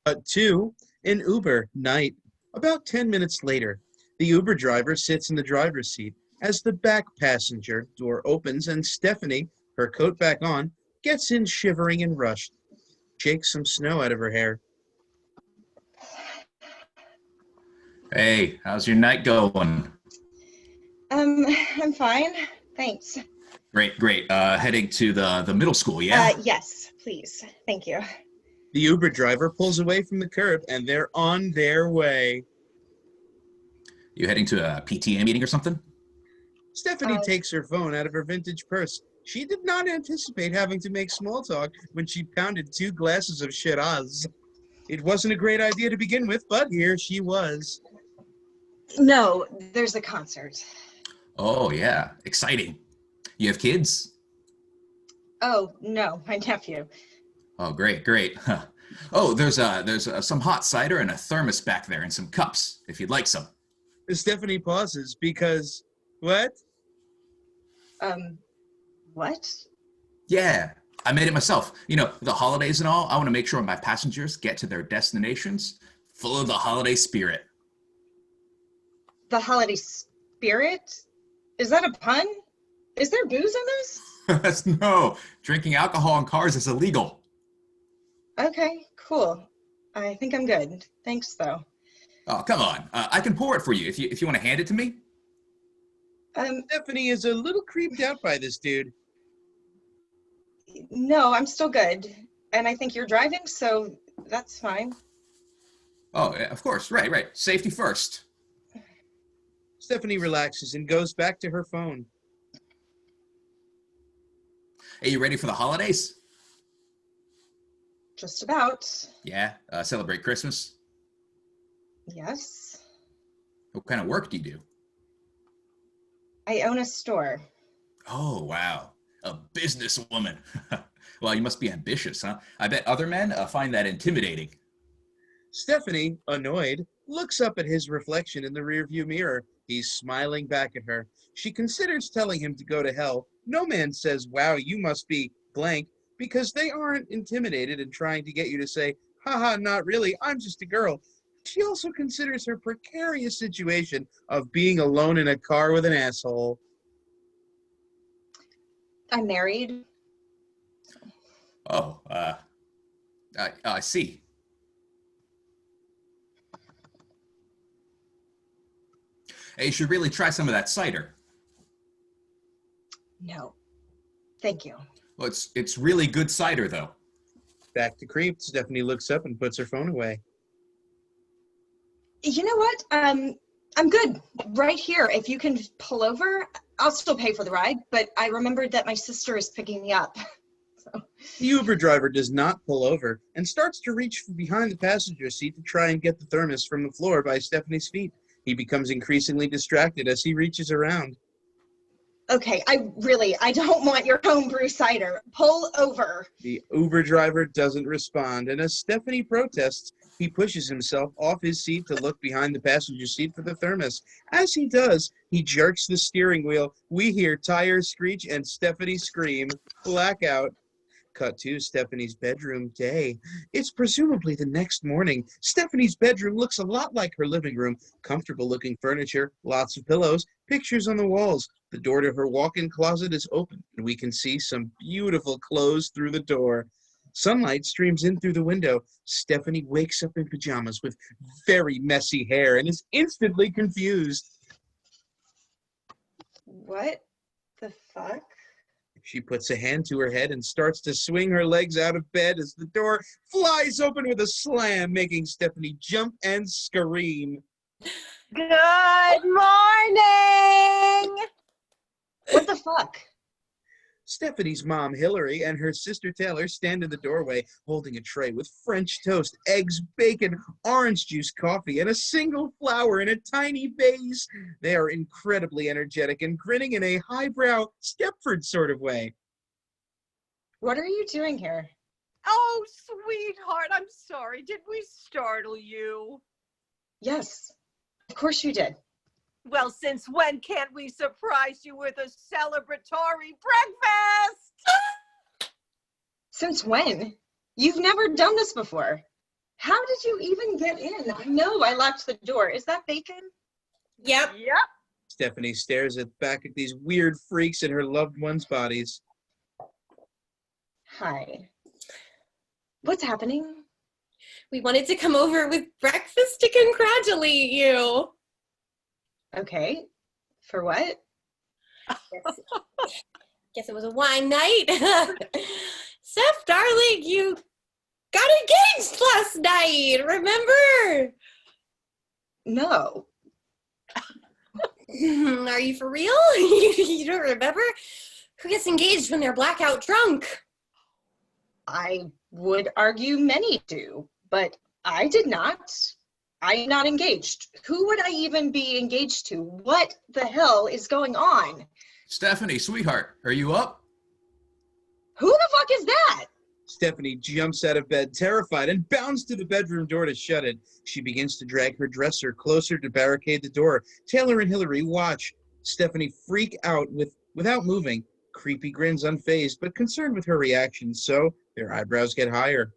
But 2, an Uber night. About 10 minutes later, the Uber driver sits in the driver's seat as the back passenger door opens and Stephanie, her coat back on, gets in shivering and rushed. Shakes some snow out of her hair.
Hey, how's your night going?
I'm fine, thanks.
Great. Heading to the middle school, yeah?
Yes, please, thank you.
The Uber driver pulls away from the curb and they're on their way.
You heading to a PTA meeting or something?
Stephanie takes her phone out of her vintage purse. She did not anticipate having to make small talk when she pounded 2 glasses of Shiraz. It wasn't a great idea to begin with, but here she was.
No, there's a concert.
Oh, yeah. Exciting. You have kids?
Oh, no, my nephew.
Oh, great. Huh. Oh, there's some hot cider and a thermos back there and some cups, if you'd like some.
Stephanie pauses because, what?
What?
Yeah, I made it myself. You know, the holidays and all, I want to make sure my passengers get to their destinations full of the holiday spirit.
The holiday spirit? Is that a pun? Is there booze in this?
No, drinking alcohol in cars is illegal.
Okay, cool. I think I'm good. Thanks, though.
Oh, come on. I can pour it for you if you want to hand it to me.
Stephanie is a little creeped out by this dude.
No, I'm still good. And I think you're driving, so that's fine.
Oh, yeah, of course. Right. Safety first.
Stephanie relaxes and goes back to her phone.
Hey, you ready for the holidays?
Just about.
Yeah. Celebrate Christmas?
Yes.
What kind of work do you do?
I own a store.
Oh, wow. A businesswoman. Well, you must be ambitious, huh? I bet other men find that intimidating.
Stephanie, annoyed, looks up at his reflection in the rearview mirror. He's smiling back at her. She considers telling him to go to hell. No man says, wow, you must be blank, because they aren't intimidated and trying to get you to say, haha, not really, I'm just a girl. She also considers her precarious situation of being alone in a car with an asshole.
I'm married.
Oh, I see. Hey, you should really try some of that cider.
No. Thank you.
Well, it's really good cider, though.
Back to creep, Stephanie looks up and puts her phone away.
You know what? I'm good right here. If you can pull over, I'll still pay for the ride, but I remembered that my sister is picking me up.
The Uber driver does not pull over and starts to reach behind the passenger seat to try and get the thermos from the floor by Stephanie's feet. He becomes increasingly distracted as he reaches around.
Okay, I don't want your homebrew cider. Pull over.
The Uber driver doesn't respond, and as Stephanie protests, he pushes himself off his seat to look behind the passenger seat for the thermos. As he does, he jerks the steering wheel. We hear tires screech and Stephanie scream. Blackout. Cut to Stephanie's bedroom day. It's presumably the next morning. Stephanie's bedroom looks a lot like her living room. Comfortable looking furniture, lots of pillows, pictures on the walls. The door to her walk-in closet is open, and we can see some beautiful clothes through the door. Sunlight streams in through the window. Stephanie wakes up in pajamas with very messy hair and is instantly confused.
What the fuck?
She puts a hand to her head and starts to swing her legs out of bed as the door flies open with a slam, making Stephanie jump and scream.
Good morning!
What the fuck?
Stephanie's mom, Hillary, and her sister Taylor stand in the doorway holding a tray with French toast, eggs, bacon, orange juice, coffee, and a single flower in a tiny vase. They are incredibly energetic and grinning in a highbrow Stepford sort of way.
What are you doing here?
Oh, sweetheart, I'm sorry. Did we startle you?
Yes, of course you did.
Well, since when can't we surprise you with a celebratory breakfast?
Since when? You've never done this before. How did you even get in? I know I locked the door. Is that bacon?
Yep.
Stephanie stares back at these weird freaks in her loved ones' bodies.
Hi. What's happening?
We wanted to come over with breakfast to congratulate you.
Okay. For what?
Guess it was a wine night. Steph, darling, you got engaged last night, remember?
No.
Are you for real? You don't remember? Who gets engaged when they're blackout drunk?
I would argue many do, but I did not. I'm not engaged. Who would I even be engaged to? What the hell is going on?
Stephanie, sweetheart, are you up?
Who the fuck is that?
Stephanie jumps out of bed, terrified, and bounds to the bedroom door to shut it. She begins to drag her dresser closer to barricade the door. Taylor and Hillary watch. Stephanie freak out without moving. Creepy grins unfazed, but concerned with her reaction, so their eyebrows get higher.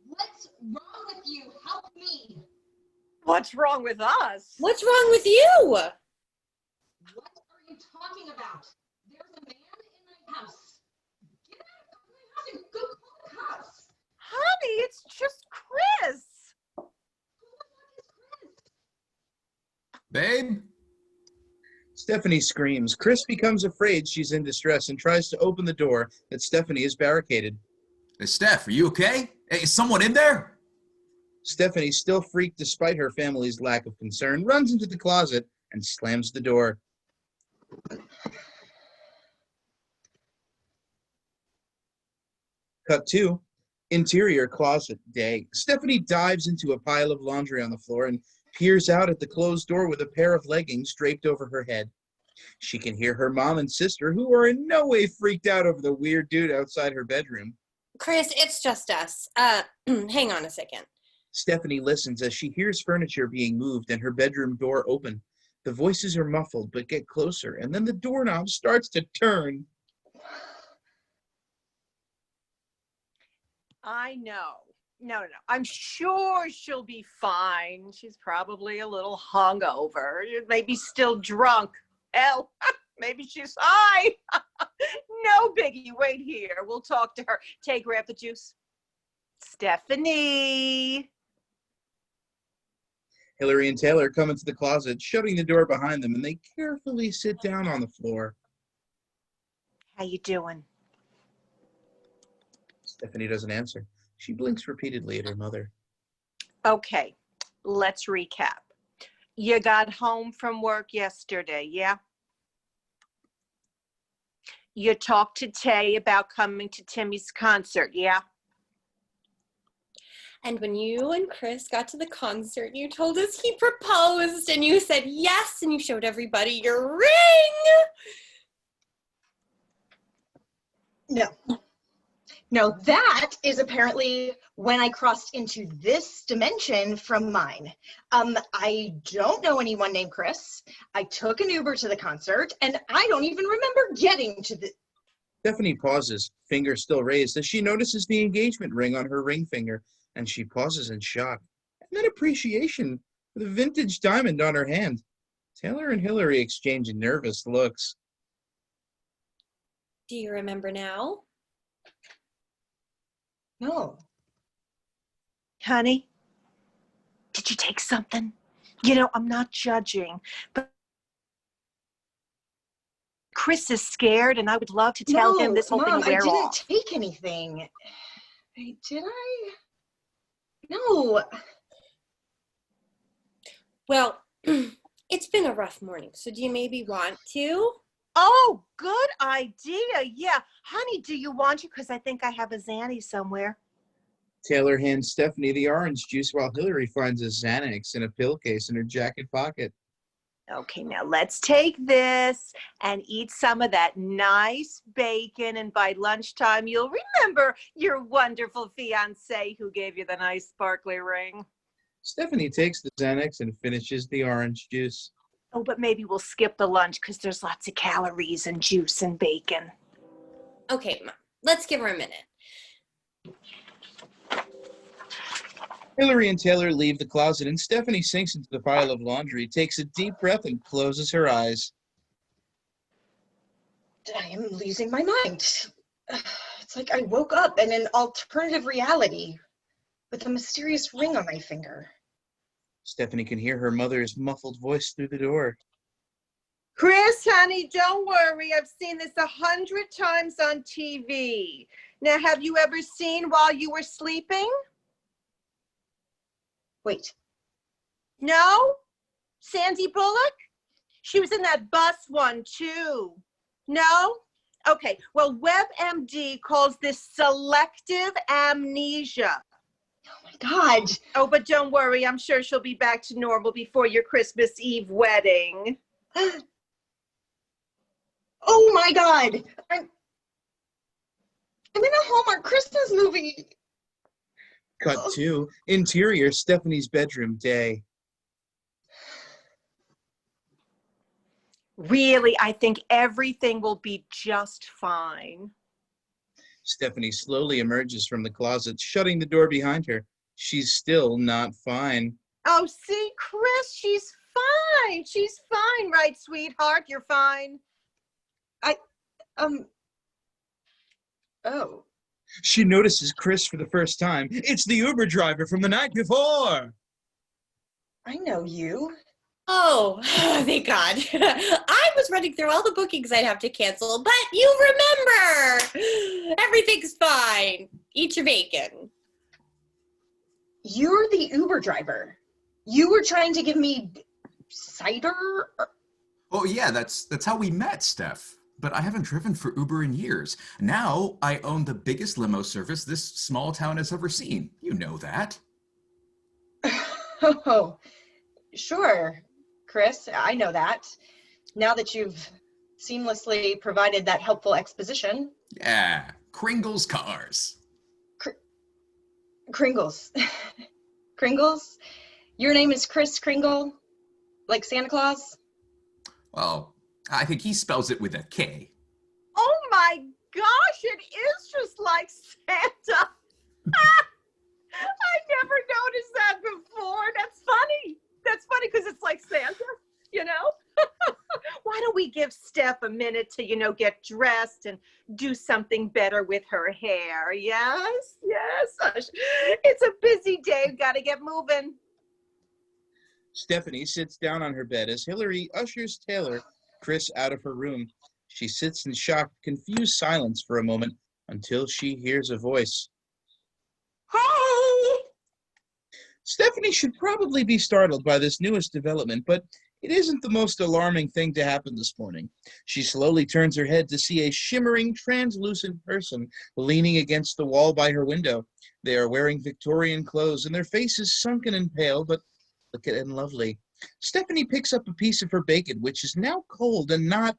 What's wrong with you? Help me!
What's wrong with us?
What's wrong with you?
What are you talking about? There's a man in my house. Get out of my house and go call the cops.
Honey, it's just Chris.
Babe?
Stephanie screams. Chris becomes afraid she's in distress and tries to open the door that Stephanie has barricaded.
Hey, Steph, are you okay? Hey, is someone in there?
Stephanie, still freaked despite her family's lack of concern, runs into the closet and slams the door. Cut 2. Interior closet day. Stephanie dives into a pile of laundry on the floor and peers out at the closed door with a pair of leggings draped over her head. She can hear her mom and sister, who are in no way freaked out over the weird dude outside her bedroom.
Chris, it's just us. Hang on a second.
Stephanie listens as she hears furniture being moved and her bedroom door open. The voices are muffled but get closer, and then the doorknob starts to turn.
I know. No. I'm sure she'll be fine. She's probably a little hungover. Maybe still drunk. Hell, maybe she's high. No biggie. Wait here. We'll talk to her. Grab the juice. Stephanie.
Hillary and Taylor come into the closet, shutting the door behind them, and they carefully sit down on the floor.
How you doing?
Stephanie doesn't answer. She blinks repeatedly at her mother.
Okay, let's recap. You got home from work yesterday, yeah? You talked to Tay about coming to Timmy's concert, yeah?
And when you and Chris got to the concert, you told us he proposed and you said yes and you showed everybody your ring.
No, that is apparently when I crossed into this dimension from mine. I don't know anyone named Chris. I took an Uber to the concert, and I don't even remember getting to the...
Stephanie pauses, finger still raised, as she notices the engagement ring on her ring finger, and she pauses in shock, and then appreciation for the vintage diamond on her hand. Taylor and Hillary exchange nervous looks.
Do you remember now?
No.
Honey, did you take something? You know, I'm not judging, but Chris is scared, and I would love to tell him this whole
Mom,
thing wear
I didn't
off.
take anything. Did I? No.
Well, it's been a rough morning, so do you maybe want to?
Oh, good idea. Yeah. Honey, do you want to? Because I think I have a Xanny somewhere.
Taylor hands Stephanie the orange juice while Hillary finds a Xanax in a pill case in her jacket pocket.
Okay, now let's take this and eat some of that nice bacon. And by lunchtime, you'll remember your wonderful fiancé who gave you the nice sparkly ring.
Stephanie takes the Xanax and finishes the orange juice.
Oh, but maybe we'll skip the lunch because there's lots of calories and juice and bacon.
Okay, Mom, let's give her a minute.
Hillary and Taylor leave the closet, and Stephanie sinks into the pile of laundry, takes a deep breath, and closes her eyes.
I am losing my mind. It's like I woke up in an alternative reality with a mysterious ring on my finger.
Stephanie can hear her mother's muffled voice through the door.
Chris, honey, don't worry. I've seen this 100 times on TV. Now, have you ever seen While You Were Sleeping?
Wait.
No? Sandy Bullock? She was in that bus one, too. No? Okay, well, WebMD calls this selective amnesia.
Oh, my God.
Oh, but don't worry. I'm sure she'll be back to normal before your Christmas Eve wedding.
Oh, my God. I'm in a Hallmark Christmas movie.
Cut 2. Interior, Stephanie's bedroom day.
Really, I think everything will be just fine.
Stephanie slowly emerges from the closet, shutting the door behind her. She's still not fine.
Oh, see, Chris, she's fine. She's fine, right, sweetheart? You're fine.
Oh.
She notices Chris for the first time. It's the Uber driver from the night before.
I know you.
Oh, thank God. I was running through all the bookings I'd have to cancel, but you remember. Everything's fine. Eat your bacon.
You're the Uber driver. You were trying to give me cider?
Oh yeah, that's how we met, Steph. But I haven't driven for Uber in years. Now I own the biggest limo service this small town has ever seen. You know that.
Oh, sure, Chris, I know that. Now that you've seamlessly provided that helpful exposition.
Yeah, Kringle's cars.
Kringles. Kringles? Your name is Kris Kringle? Like Santa Claus?
Well, I think he spells it with a K.
Oh my gosh, it is just like Santa. I never noticed that before. That's funny. That's funny because it's like Santa, you know? Why don't we give Steph a minute to, get dressed and do something better with her hair? Yes, yes. It's a busy day. Got to get moving.
Stephanie sits down on her bed as Hillary ushers Taylor, Chris, out of her room. She sits in shocked, confused silence for a moment until she hears a voice.
Hey!
Stephanie should probably be startled by this newest development, but it isn't the most alarming thing to happen this morning. She slowly turns her head to see a shimmering, translucent person leaning against the wall by her window. They are wearing Victorian clothes, and their faces sunken and pale, but delicate and lovely. Stephanie picks up a piece of her bacon, which is now cold and not,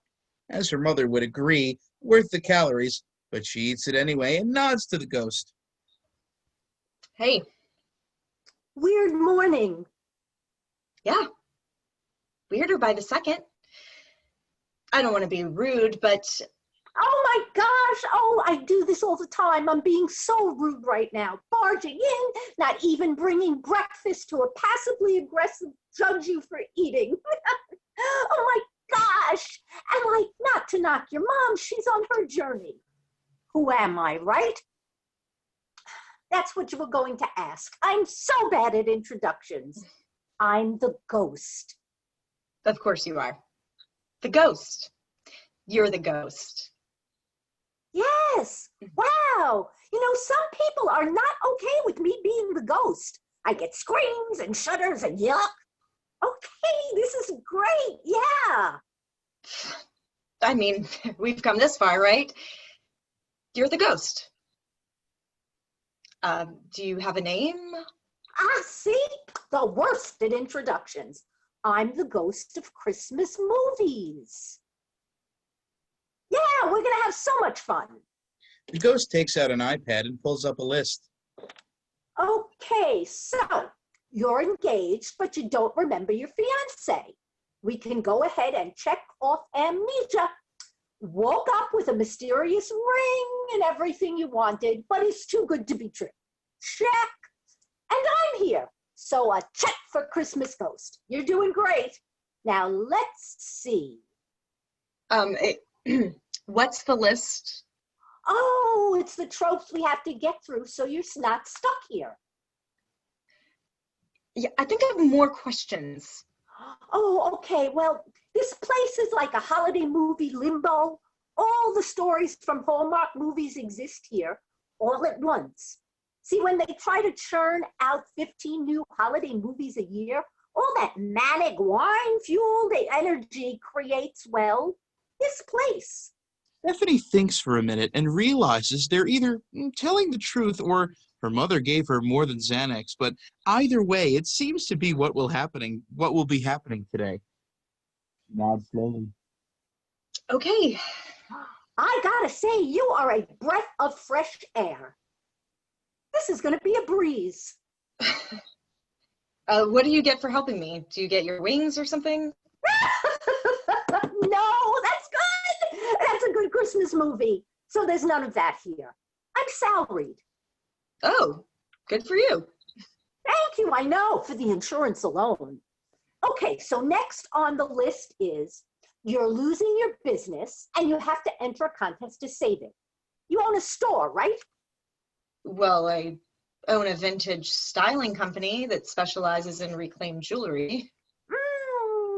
as her mother would agree, worth the calories, but she eats it anyway and nods to the ghost.
Hey.
Weird morning.
Yeah. Weirder by the second. I don't want to be rude, but...
Oh my gosh, oh, I do this all the time. I'm being so rude right now. Barging in, not even bringing breakfast to a passively aggressive judge you for eating. Oh my gosh. And like, not to knock your mom, she's on her journey. Who am I, right? That's what you were going to ask. I'm so bad at introductions. I'm the ghost.
Of course you are. The ghost. You're the ghost.
Yes. Wow. Some people are not okay with me being the ghost. I get screams and shudders and yuck. Okay, this is great. Yeah.
I mean, we've come this far, right? You're the ghost. Do you have a name?
See? The worst at introductions. I'm the ghost of Christmas movies. Yeah, we're going to have so much fun.
The ghost takes out an iPad and pulls up a list.
Okay, so you're engaged, but you don't remember your fiance. We can go ahead and check off amnesia. Woke up with a mysterious ring and everything you wanted, but it's too good to be true. Check. And I'm here. So a check for Christmas ghost. You're doing great. Now let's see.
What's the list?
Oh, it's the tropes we have to get through so you're not stuck here.
Yeah, I think I have more questions.
Oh, okay. Well, this place is like a holiday movie limbo. All the stories from Hallmark movies exist here, all at once. See, when they try to churn out 15 new holiday movies a year, all that manic wine-fueled energy creates, well, this place.
Stephanie thinks for a minute and realizes they're either telling the truth or her mother gave her more than Xanax, but either way, it seems to be what will be happening today. Nod slowly.
Okay.
I gotta say, you are a breath of fresh air. This is gonna be a breeze.
What do you get for helping me? Do you get your wings or something?
No, that's good. That's a good Christmas movie. So there's none of that here. I'm salaried.
Oh, good for you.
Thank you, I know, for the insurance alone. Okay, so next on the list is you're losing your business and you have to enter a contest to save it. You own a store, right?
Well, I own a vintage styling company that specializes in reclaimed jewelry.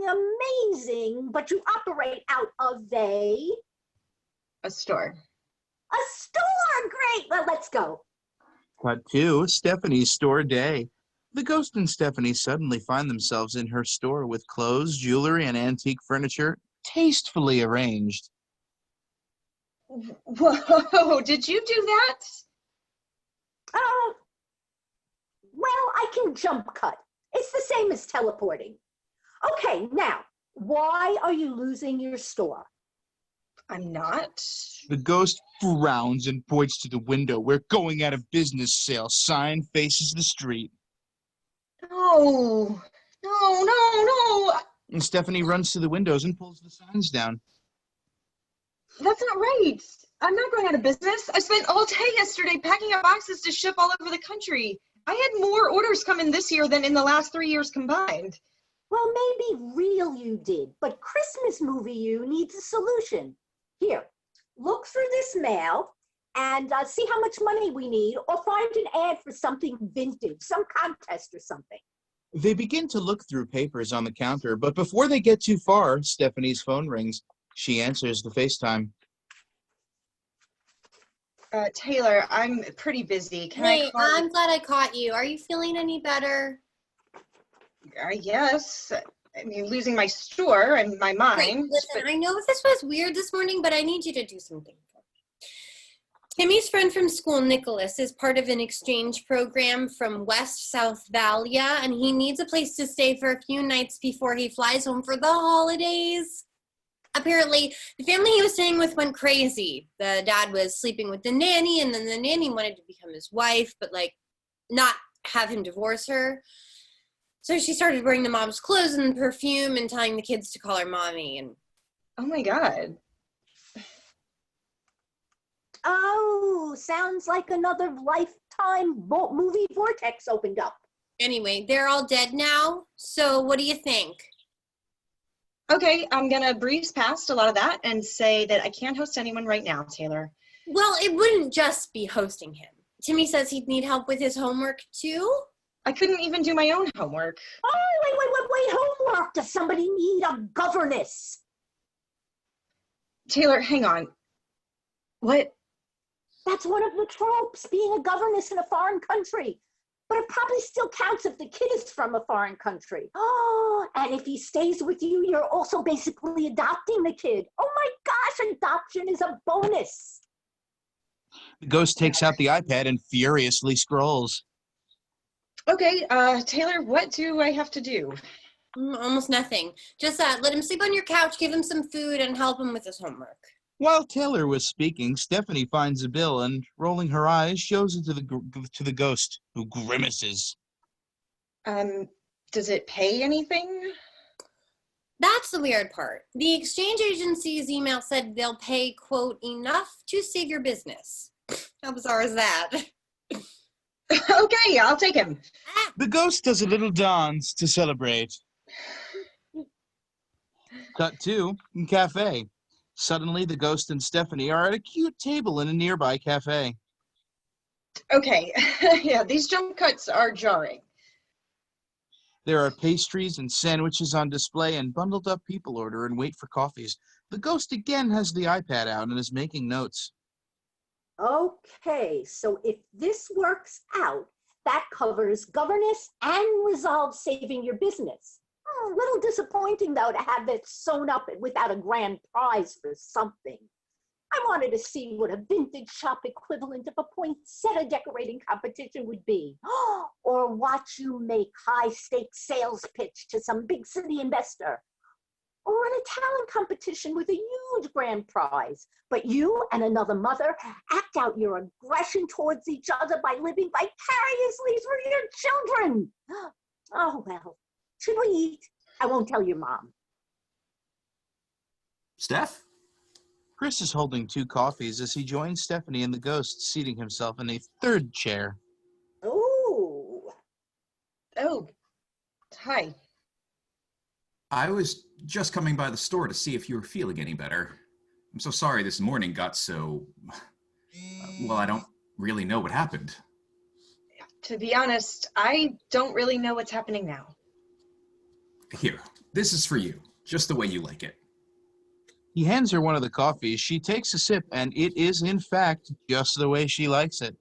Amazing, but you operate out of a
store.
A store, great. Well, let's go.
Cut to Stephanie's store day. The ghost and Stephanie suddenly find themselves in her store with clothes, jewelry, and antique furniture tastefully arranged.
Whoa, did you do that?
Well, I can jump cut. It's the same as teleporting. Okay, now, why are you losing your store?
I'm not.
The ghost frowns and points to the window where going out of business sale sign faces the street.
No.
And Stephanie runs to the windows and pulls the signs down.
That's not right. I'm not going out of business. I spent all day yesterday packing up boxes to ship all over the country. I had more orders come in this year than in the last 3 years combined.
Well, maybe real you did, but Christmas movie you needs a solution. Here, look through this mail and see how much money we need, or find an ad for something vintage, some contest or something.
They begin to look through papers on the counter, but before they get too far, Stephanie's phone rings. She answers the FaceTime.
Taylor, I'm pretty busy. Can
Hey,
I call
I'm glad I caught you. Are you feeling any better?
I guess. I mean, losing my store and my mind.
Wait, listen, I know this was weird this morning, but I need you to do something for me. Timmy's friend from school, Nicholas, is part of an exchange program from West South Valia, and he needs a place to stay for a few nights before he flies home for the holidays. Apparently, the family he was staying with went crazy. The dad was sleeping with the nanny, and then the nanny wanted to become his wife, but, not have him divorce her. So she started wearing the mom's clothes and perfume and telling the kids to call her mommy. And
oh my God.
Oh, sounds like another Lifetime movie vortex opened up.
Anyway, they're all dead now. So what do you think?
Okay, I'm gonna breeze past a lot of that and say that I can't host anyone right now, Taylor.
Well, it wouldn't just be hosting him. Timmy says he'd need help with his homework too.
I couldn't even do my own homework.
Oh, wait, homework. Does somebody need a governess?
Taylor, hang on. What?
That's one of the tropes, being a governess in a foreign country. But it probably still counts if the kid is from a foreign country. Oh, and if he stays with you, you're also basically adopting the kid. Oh my gosh, adoption is a bonus.
The ghost takes out the iPad and furiously scrolls.
Okay, Taylor, what do I have to do?
Almost nothing. Just let him sleep on your couch, give him some food, and help him with his homework.
While Taylor was speaking, Stephanie finds a bill and, rolling her eyes, shows it to the ghost, who grimaces.
Does it pay anything?
That's the weird part. The exchange agency's email said they'll pay, quote, enough to save your business. How bizarre is that?
Okay, I'll take him.
The ghost does a little dance to celebrate. Cut to cafe. Suddenly, the ghost and Stephanie are at a cute table in a nearby cafe.
Okay, yeah, these jump cuts are jarring.
There are pastries and sandwiches on display, and bundled up people order and wait for coffees. The ghost again has the iPad out and is making notes.
Okay, so if this works out, that covers governess and resolves saving your business. A little disappointing, though, to have that sewn up without a grand prize for something. I wanted to see what a vintage shop equivalent of a poinsettia decorating competition would be. Or watch you make high-stakes sales pitch to some big city investor. Or run a talent competition with a huge grand prize. But you and another mother act out your aggression towards each other by living vicariously through your children. Oh, well. Should we eat? I won't tell your mom.
Steph?
Chris is holding 2 coffees as he joins Stephanie and the ghost, seating himself in a third chair.
Oh.
Oh. Hi.
I was just coming by the store to see if you were feeling any better. I'm so sorry this morning got so... well, I don't really know what happened.
To be honest, I don't really know what's happening now.
Here, this is for you, just the way you like it.
He hands her one of the coffees. She takes a sip, and it is, in fact, just the way she likes it.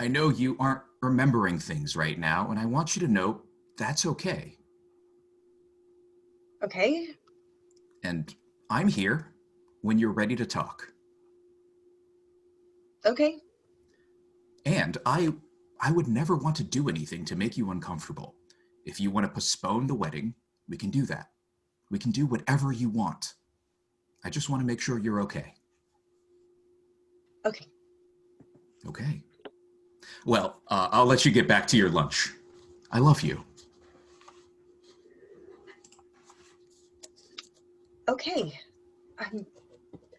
I know you aren't remembering things right now, and I want you to know that's okay.
Okay.
And I'm here when you're ready to talk.
Okay.
And I would never want to do anything to make you uncomfortable. If you want to postpone the wedding, we can do that. We can do whatever you want. I just want to make sure you're okay.
Okay.
Okay. Well, I'll let you get back to your lunch. I love you.
Okay.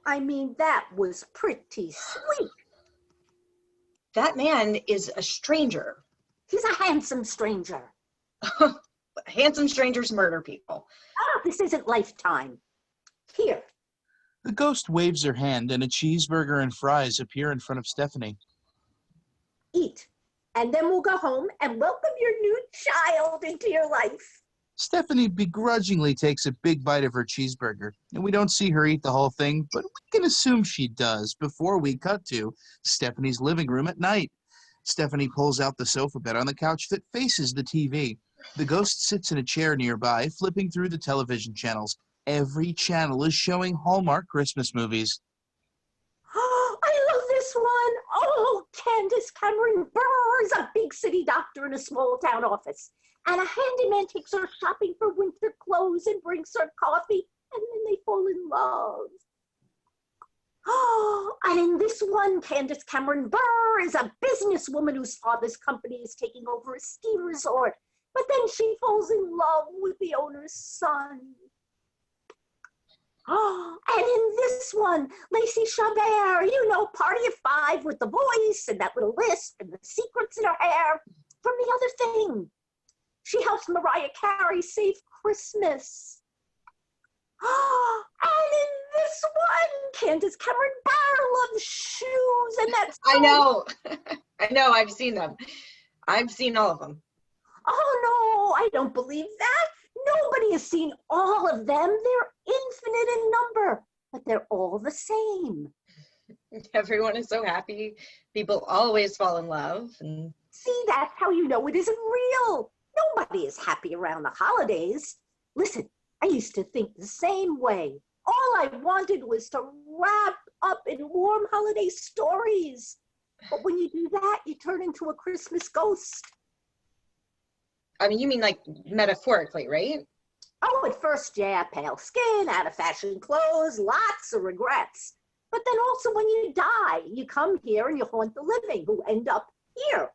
I mean, that was pretty sweet.
That man is a stranger.
He's a handsome stranger.
Handsome strangers murder people.
Ah, this isn't Lifetime. Here.
The ghost waves her hand, and a cheeseburger and fries appear in front of Stephanie.
Eat. And then we'll go home and welcome your new child into your life.
Stephanie begrudgingly takes a big bite of her cheeseburger, and we don't see her eat the whole thing, but we can assume she does before we cut to Stephanie's living room at night. Stephanie pulls out the sofa bed on the couch that faces the TV. The ghost sits in a chair nearby, flipping through the television channels. Every channel is showing Hallmark Christmas movies.
Oh, I love this one. Oh, Candace Cameron Burr is a big city doctor in a small town office. And a handyman takes her shopping for winter clothes and brings her coffee, and then they fall in love. Oh, and in this one, Candace Cameron Burr is a businesswoman whose father's company is taking over a ski resort, but then she falls in love with the owner's son. Oh, and in this one, Lacey Chabert, you know, Party of Five with the voice and that little lisp and the secrets in her hair from The Other Thing. She helps Mariah Carey save Christmas. Oh, and in this one, Candace Cameron Burr loves shoes, and that's
I know. I know, I've seen them. I've seen all of them.
Oh no, I don't believe that. Nobody has seen all of them. They're infinite in number, but they're all the same.
Everyone is so happy. People always fall in love. And
see, that's how you know it isn't real. Nobody is happy around the holidays. Listen, I used to think the same way. All I wanted was to wrap up in warm holiday stories. But when you do that, you turn into a Christmas ghost.
I mean, you mean like metaphorically, right?
Oh, at first, yeah, pale skin, out of fashion clothes, lots of regrets. But then also when you die, you come here and you haunt the living who end up here.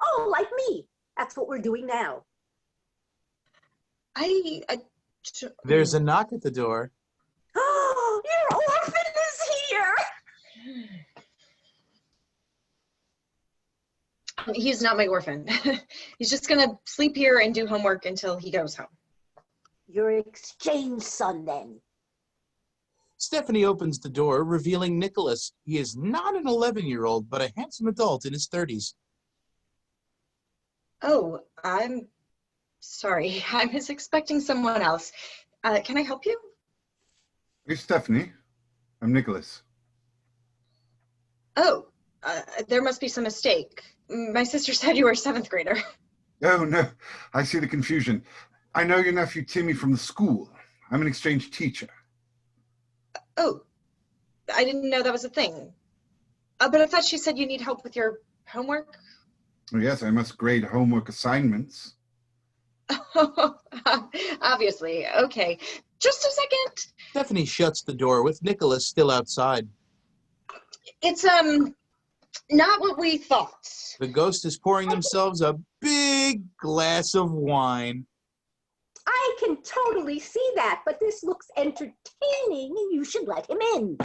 Oh, like me. That's what we're doing now.
There's a knock at the door.
Oh, your orphan is here.
He's not my orphan. He's just gonna sleep here and do homework until he goes home.
Your exchange son, then.
Stephanie opens the door, revealing Nicholas. He is not an 11-year-old, but a handsome adult in his 30s.
Oh, I'm sorry. I was expecting someone else. Can I help you?
Hey, Stephanie. I'm Nicholas.
Oh, there must be some mistake. My sister said you were a 7th grader.
Oh, no. I see the confusion. I know your nephew Timmy from the school. I'm an exchange teacher.
Oh, I didn't know that was a thing. But I thought she said you need help with your homework.
Oh, yes, I must grade homework assignments.
Obviously. Okay. Just a second.
Stephanie shuts the door with Nicholas still outside.
It's, not what we thought.
The ghost is pouring themselves a big glass of wine.
I can totally see that, but this looks entertaining and you should let him in.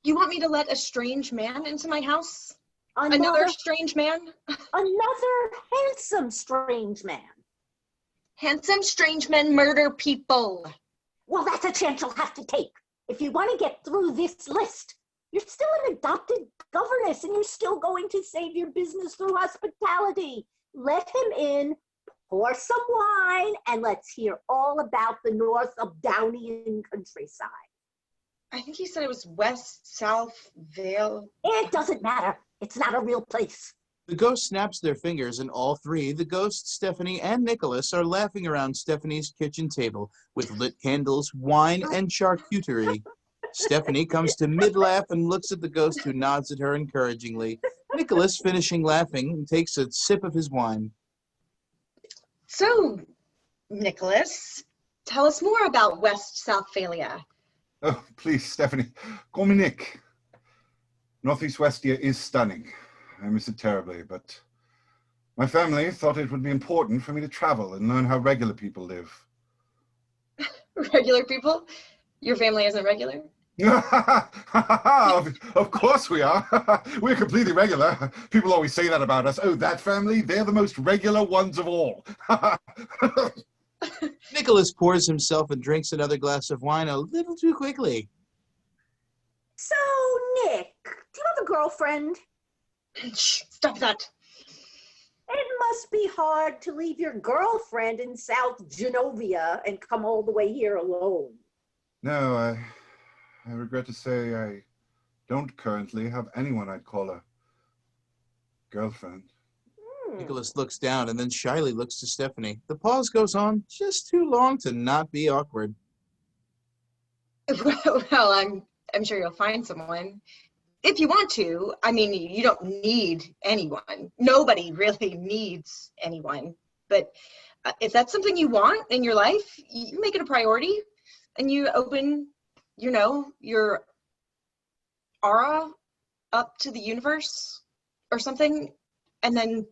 You want me to let a strange man into my house?
Another
Another strange man?
Another handsome strange man.
Handsome strange men murder people.
Well, that's a chance you'll have to take. If you want to get through this list, you're still an adopted governess and you're still going to save your business through hospitality. Let him in, Pour some wine and let's hear all about the north of Downian countryside.
I think he said it was West, South, Vale.
It doesn't matter. It's not a real place.
The ghost snaps their fingers, and all three, the ghost, Stephanie, and Nicholas, are laughing around Stephanie's kitchen table with lit candles, wine, and charcuterie. Stephanie comes to mid-laugh and looks at the ghost, who nods at her encouragingly. Nicholas, finishing laughing, takes a sip of his wine.
So, Nicholas, tell us more about West Southalia.
Oh, please, Stephanie, call me Nick. Northeast Westia is stunning. I miss it terribly, but my family thought it would be important for me to travel and learn how regular people live.
Regular people? Your family isn't regular?
Of course we are. We're completely regular. People always say that about us. Oh, that family? They're the most regular ones of all.
Nicholas pours himself and drinks another glass of wine a little too quickly.
So, Nick, do you have a girlfriend?
Shh, stop that.
It must be hard to leave your girlfriend in South Genovia and come all the way here alone.
No, I regret to say I don't currently have anyone I'd call a girlfriend.
Nicholas looks down and then shyly looks to Stephanie. The pause goes on just too long to not be awkward.
Well, I'm sure you'll find someone. If you want to. I mean, you don't need anyone. Nobody really needs anyone. But if that's something you want in your life, you make it a priority and you open, your aura up to the universe or something, and then,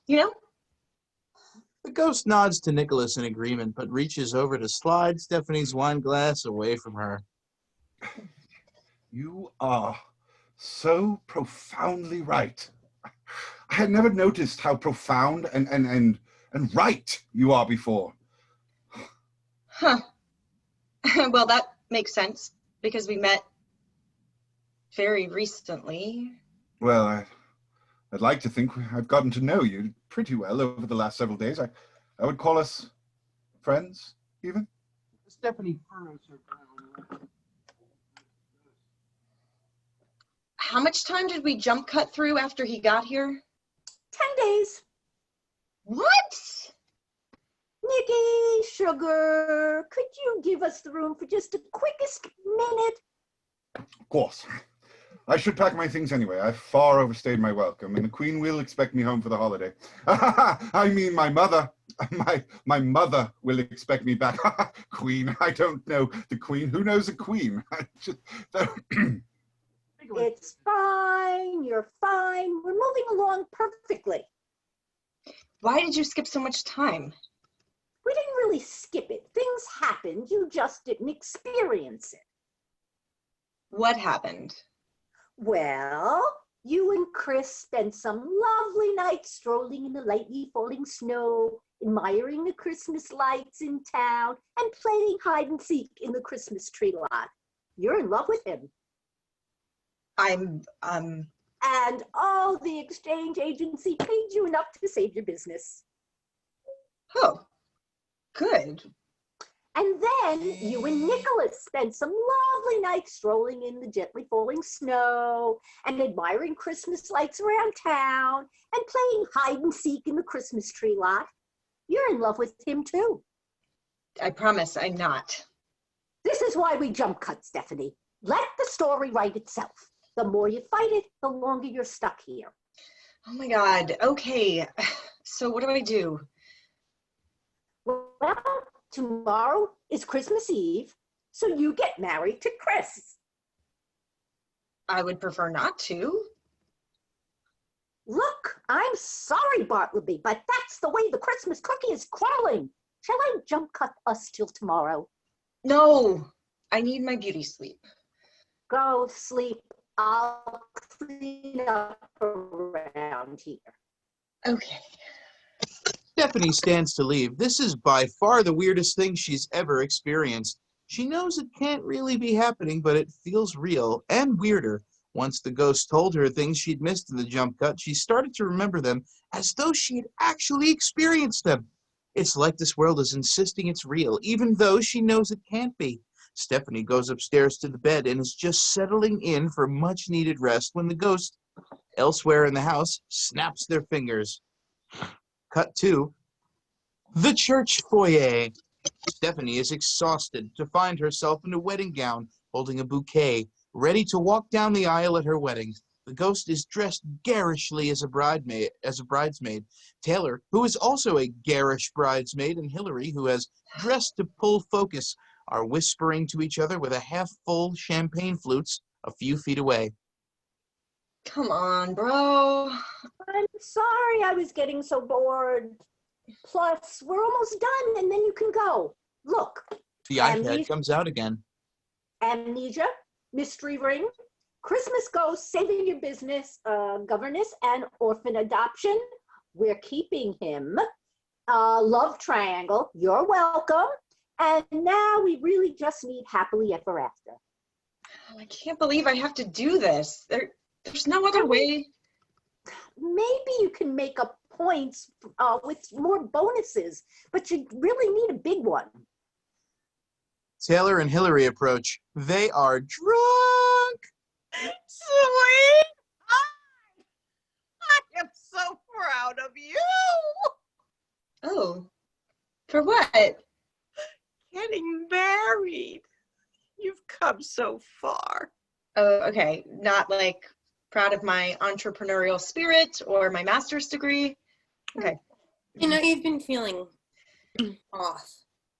The ghost nods to Nicholas in agreement, but reaches over to slide Stephanie's wine glass away from her.
You are so profoundly right. I had never noticed how profound and right you are before.
Huh. Well, that makes sense because we met very recently.
Well, I'd like to think I've gotten to know you pretty well over the last several days. I would call us friends, even.
Stephanie furrows her brow.
How much time did we jump cut through after he got here?
10 days.
What?
Nikki, sugar, could you give us the room for just the quickest minute?
Of course. I should pack my things anyway. I've far overstayed my welcome, and the Queen will expect me home for the holiday. I mean, my mother. My mother will expect me back. Queen, I don't know the Queen. Who knows a Queen?
It's fine. You're fine. We're moving along perfectly.
Why did you skip so much time?
We didn't really skip it. Things happened. You just didn't experience it.
What happened?
Well, you and Chris spent some lovely nights strolling in the lightly falling snow, admiring the Christmas lights in town, and playing hide and seek in the Christmas tree lot. You're in love with him. And the exchange agency paid you enough to save your business.
Oh, good.
And then you and Nicholas spent some lovely nights strolling in the gently falling snow and admiring Christmas lights around town and playing hide and seek in the Christmas tree lot. You're in love with him too.
I promise I'm not.
This is why we jump cut, Stephanie. Let the story write itself. The more you fight it, the longer you're stuck here.
Oh my God. Okay. So what do I do?
Well, tomorrow is Christmas Eve, so you get married to Chris.
I would prefer not to.
Look, I'm sorry, Bartleby, but that's the way the Christmas cookie is crawling. Shall I jump cut us till tomorrow?
No, I need my beauty sleep.
Go sleep. I'll clean up around here.
Okay.
Stephanie stands to leave. This is by far the weirdest thing she's ever experienced. She knows it can't really be happening, but it feels real and weirder. Once the ghost told her things she'd missed in the jump cut, she started to remember them as though she had actually experienced them. It's like this world is insisting it's real, even though she knows it can't be. Stephanie goes upstairs to the bed and is just settling in for much-needed rest when the ghost, elsewhere in the house, snaps their fingers. Cut to the church foyer. Stephanie is exhausted to find herself in a wedding gown, holding a bouquet, ready to walk down the aisle at her wedding. The ghost is dressed garishly as a bridesmaid. Taylor, who is also a garish bridesmaid, and Hillary, who has dressed to pull focus, are whispering to each other with a half-full champagne flutes a few feet away.
Come on, bro.
I'm sorry I was getting so bored. Plus, we're almost done and then you can go. Look.
The iPad comes out again.
Amnesia, mystery ring, Christmas ghost, saving your business, governess and orphan adoption. We're keeping him. Love triangle, you're welcome. And now we really just need happily ever after.
I can't believe I have to do this. There's no other way.
Maybe you can make up points with more bonuses, but you really need a big one.
Taylor and Hillary approach. They are drunk.
Sweet! I am so proud of you.
Oh, for what?
Getting married. You've come so far.
Oh, okay. Not like proud of my entrepreneurial spirit or my master's degree. Okay.
You know, you've been feeling off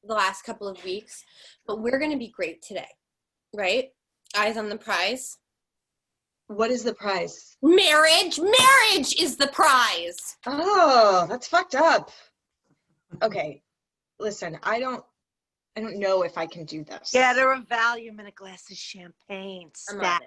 the last couple of weeks, but we're going to be great today, right? Eyes on the prize.
What is the prize?
Marriage! Marriage is the prize!
Oh, that's fucked up. Okay, listen, I don't know if I can do this.
Get her a Valium and a glass of champagne. Stat.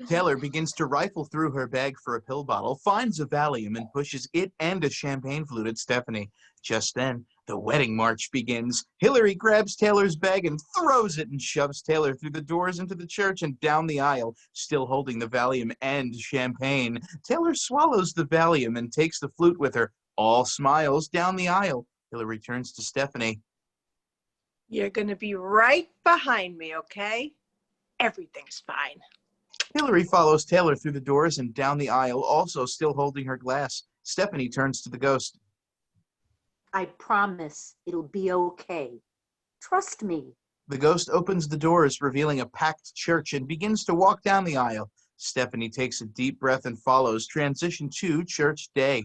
Taylor begins to rifle through her bag for a pill bottle, finds a Valium, and pushes it and a champagne flute at Stephanie. Just then, the wedding march begins. Hillary grabs Taylor's bag and throws it and shoves Taylor through the doors into the church and down the aisle, still holding the Valium and champagne. Taylor swallows the Valium and takes the flute with her, all smiles down the aisle. Hillary turns to Stephanie.
You're going to be right behind me, okay? Everything's fine.
Hillary follows Taylor through the doors and down the aisle, also still holding her glass. Stephanie turns to the ghost.
I promise it'll be okay. Trust me.
The ghost opens the doors, revealing a packed church, and begins to walk down the aisle. Stephanie takes a deep breath and follows. Transition to church day.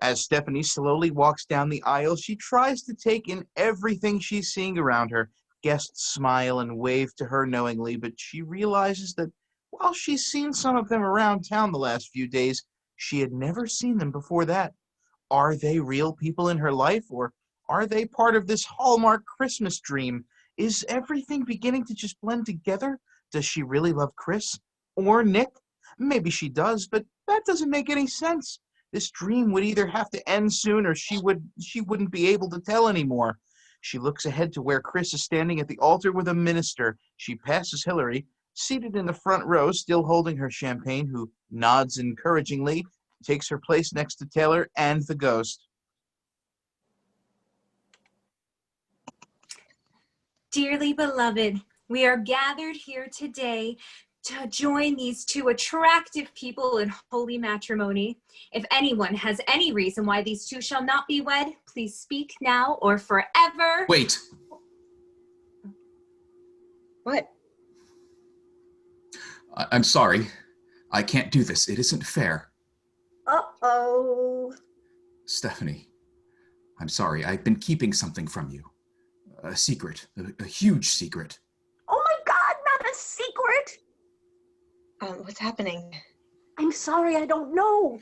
As Stephanie slowly walks down the aisle, she tries to take in everything she's seeing around her. Guests smile and wave to her knowingly, but she realizes that while she's seen some of them around town the last few days, she had never seen them before that. Are they real people in her life, or are they part of this Hallmark Christmas dream? Is everything beginning to just blend together? Does she really love Chris? Or Nick? Maybe she does, but that doesn't make any sense. This dream would either have to end soon or she wouldn't be able to tell anymore. She looks ahead to where Chris is standing at the altar with a minister. She passes Hillary, seated in the front row, still holding her champagne, who nods encouragingly, takes her place next to Taylor and the ghost.
Dearly beloved, we are gathered here today to join these two attractive people in holy matrimony. If anyone has any reason why these two shall not be wed, please speak now or forever.
Wait.
What?
I'm sorry. I can't do this. It isn't fair.
Uh-oh.
Stephanie, I'm sorry. I've been keeping something from you. A secret. A huge secret.
Oh my God, not a secret.
What's happening?
I'm sorry, I don't know.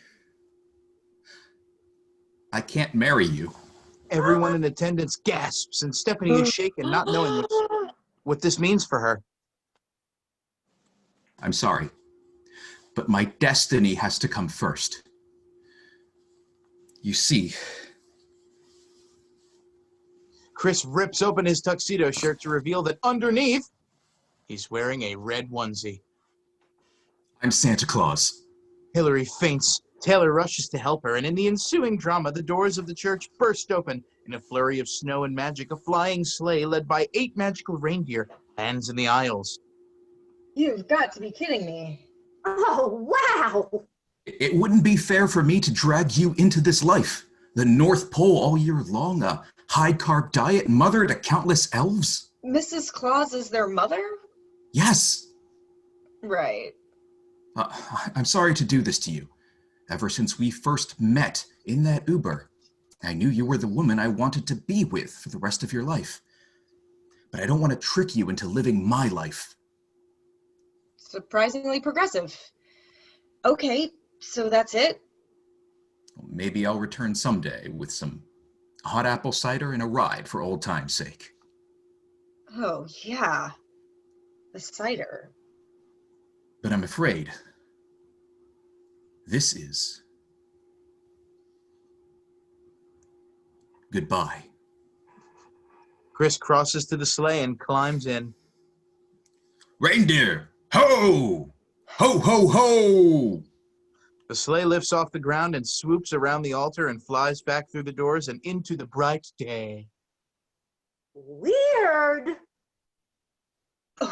I can't marry you.
Everyone in attendance gasps, and Stephanie is shaken, not knowing what this means for her.
I'm sorry, but my destiny has to come first. You see,
Chris rips open his tuxedo shirt to reveal that underneath, he's wearing a red onesie.
I'm Santa Claus.
Hillary faints. Taylor rushes to help her, and in the ensuing drama, the doors of the church burst open. In a flurry of snow and magic, a flying sleigh led by 8 magical reindeer lands in the aisles.
You've got to be kidding me.
Oh, wow!
It wouldn't be fair for me to drag you into this life. The North Pole all year long, a high-carb diet, mother to countless elves.
Mrs. Claus is their mother?
Yes.
Right.
I'm sorry to do this to you. Ever since we first met in that Uber, I knew you were the woman I wanted to be with for the rest of your life. But I don't want to trick you into living my life.
Surprisingly progressive. Okay, so that's it?
Maybe I'll return someday with some hot apple cider and a ride for old time's sake.
Oh, yeah. The cider.
But I'm afraid this is goodbye.
Chris crosses to the sleigh and climbs in.
Reindeer, ho! Ho, ho, ho!
The sleigh lifts off the ground and swoops around the altar and flies back through the doors and into the bright day.
Weird.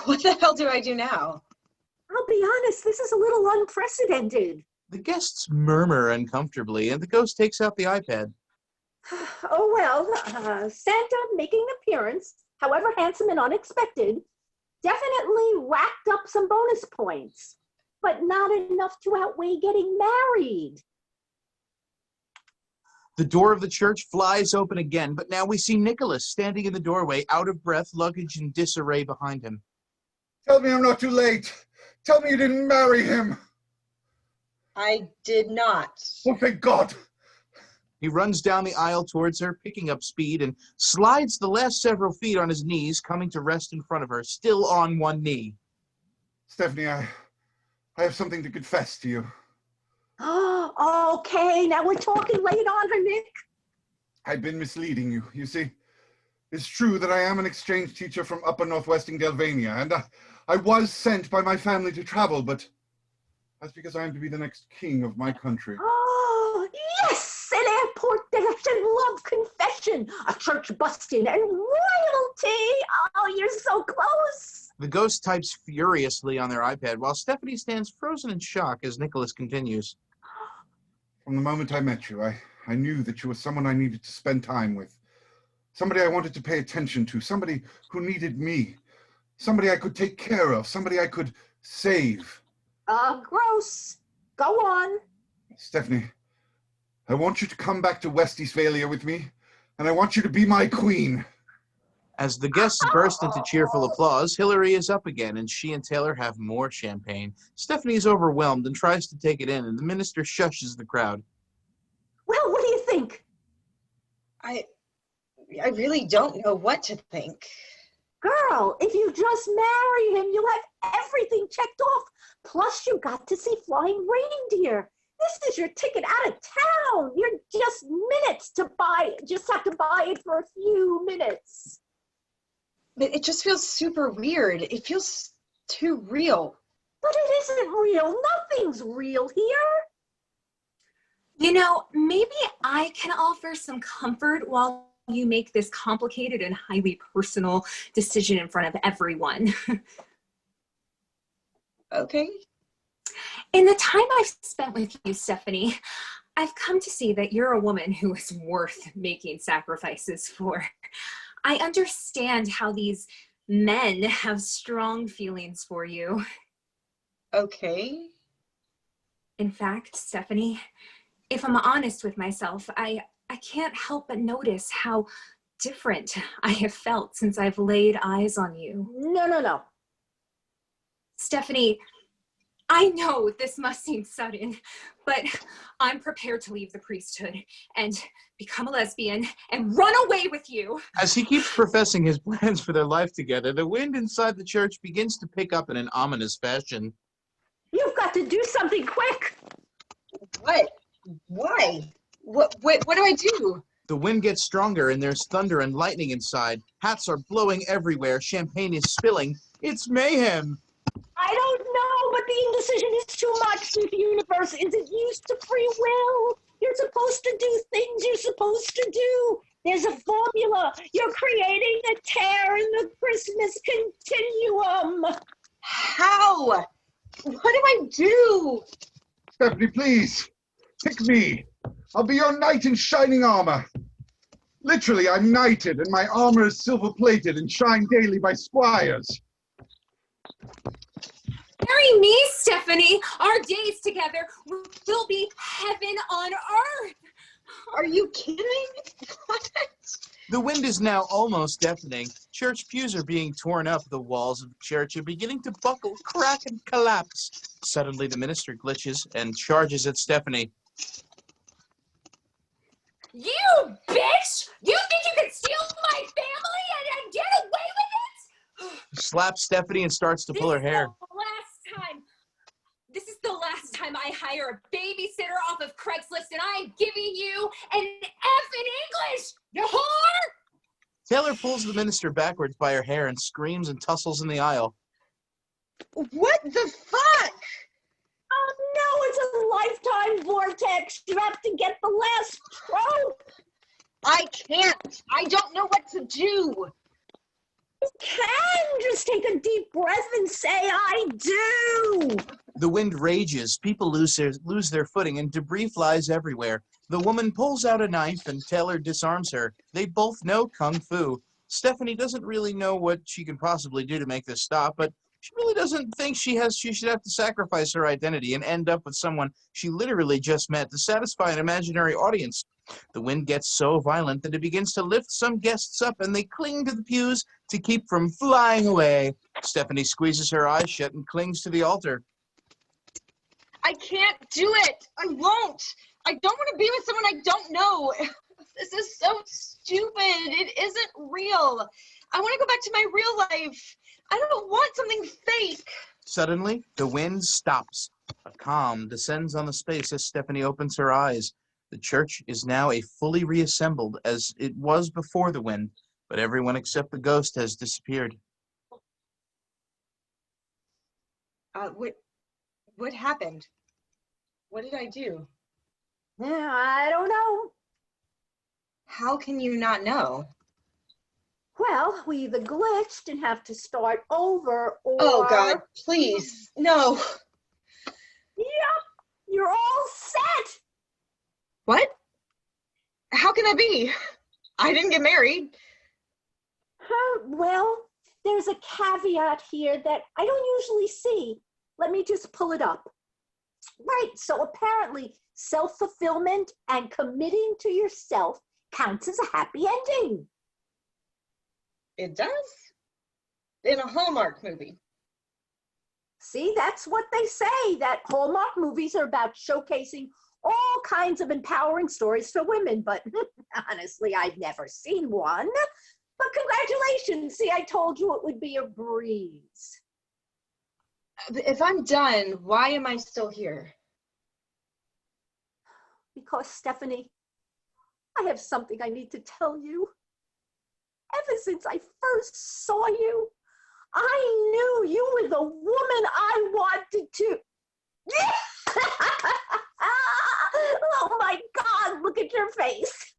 What the hell do I do now?
I'll be honest, this is a little unprecedented.
The guests murmur uncomfortably, and the ghost takes out the iPad.
Oh, well, Santa making an appearance, however handsome and unexpected, definitely racked up some bonus points, but not enough to outweigh getting married.
The door of the church flies open again, but now we see Nicholas standing in the doorway, out of breath, luggage in disarray behind him.
Tell me I'm not too late. Tell me you didn't marry him.
I did not.
Oh, thank God.
He runs down the aisle towards her, picking up speed, and slides the last several feet on his knees, coming to rest in front of her, still on one knee.
Stephanie, I have something to confess to you.
Oh, okay, now we're talking. Lay it on her, Nick.
I've been misleading you, you see. It's true that I am an exchange teacher from upper northwestern Delvania, and I was sent by my family to travel, but that's because I am to be the next king of my country.
Oh, yes, an airport dash and love confession, a church busting, and royalty. Oh, you're so close.
The ghost types furiously on their iPad, while Stephanie stands frozen in shock as Nicholas continues.
From the moment I met you, I knew that you were someone I needed to spend time with. Somebody I wanted to pay attention to, somebody who needed me, somebody I could take care of, somebody I could save.
Gross. Go on.
Stephanie, I want you to come back to West Eastphalia with me, and I want you to be my queen.
As the guests burst into cheerful applause, Hillary is up again, and she and Taylor have more champagne. Stephanie is overwhelmed and tries to take it in, and the minister shushes the crowd.
Well, what do you think?
I really don't know what to think.
Girl, if you just marry him, you'll have everything checked off. Plus, you got to see flying reindeer. This is your ticket out of town. You're just minutes to buy it. Just have to buy it for a few minutes.
It just feels super weird. It feels too real.
But it isn't real. Nothing's real here.
You know, maybe I can offer some comfort while you make this complicated and highly personal decision in front of everyone.
Okay.
In the time I've spent with you, Stephanie, I've come to see that you're a woman who is worth making sacrifices for. I understand how these men have strong feelings for you.
Okay.
In fact, Stephanie, if I'm honest with myself, I can't help but notice how different I have felt since I've laid eyes on you.
No.
Stephanie, I know this must seem sudden, but I'm prepared to leave the priesthood and become a lesbian and run away with you.
As he keeps professing his plans for their life together, the wind inside the church begins to pick up in an ominous fashion.
You've got to do something quick.
What? Why? What do I do?
The wind gets stronger and there's thunder and lightning inside. Hats are blowing everywhere. Champagne is spilling. It's mayhem.
I don't know, but the indecision is too much. The universe isn't used to free will. You're supposed to do things you're supposed to do. There's a formula. You're creating a tear in the Christmas continuum.
How? What do I do?
Stephanie, please, pick me. I'll be your knight in shining armor. Literally, I'm knighted, and my armor is silver-plated and shined daily by squires.
Marry me, Stephanie. Our days together will be heaven on earth.
Are you kidding? What?
The wind is now almost deafening. Church pews are being torn up. The walls of the church are beginning to buckle, crack, and collapse. Suddenly, the minister glitches and charges at Stephanie.
You bitch! You think you can steal my family and get away with it?
He slaps Stephanie and starts to pull her hair.
This is the last time I hire a babysitter off of Craigslist, and I'm giving you an F in English, you whore!
Taylor pulls the minister backwards by her hair and screams and tussles in the aisle.
What the fuck?
Oh no, it's a lifetime vortex. You have to get the last trope.
I can't. I don't know what to do.
You can just take a deep breath and say, I do.
The wind rages, people lose their footing, and debris flies everywhere. The woman pulls out a knife, and Taylor disarms her. They both know Kung Fu. Stephanie doesn't really know what she can possibly do to make this stop, but she really doesn't think she should have to sacrifice her identity and end up with someone she literally just met to satisfy an imaginary audience. The wind gets so violent that it begins to lift some guests up, and they cling to the pews to keep from flying away. Stephanie squeezes her eyes shut and clings to the altar.
I can't do it. I won't. I don't want to be with someone I don't know. This is so stupid. It isn't real. I want to go back to my real life. I don't want something fake.
Suddenly, the wind stops. A calm descends on the space as Stephanie opens her eyes. The church is now a fully reassembled as it was before the wind, but everyone except the ghost has disappeared.
What happened? What did I do?
Yeah, I don't know.
How can you not know?
Well, we either glitched and have to start over, or...
Oh, God, please, no.
Yep, you're all set.
What? How can that be? I didn't get married.
Well, there's a caveat here that I don't usually see. Let me just pull it up. Right, so apparently self-fulfillment and committing to yourself counts as a happy ending.
It does? In a Hallmark movie.
See, that's what they say, that Hallmark movies are about showcasing all kinds of empowering stories for women, but honestly, I've never seen one. But congratulations, see, I told you it would be a breeze.
If I'm done, why am I still here?
Because, Stephanie, I have something I need to tell you. Ever since I first saw you, I knew you were the woman I wanted to. Oh my God, look at your face.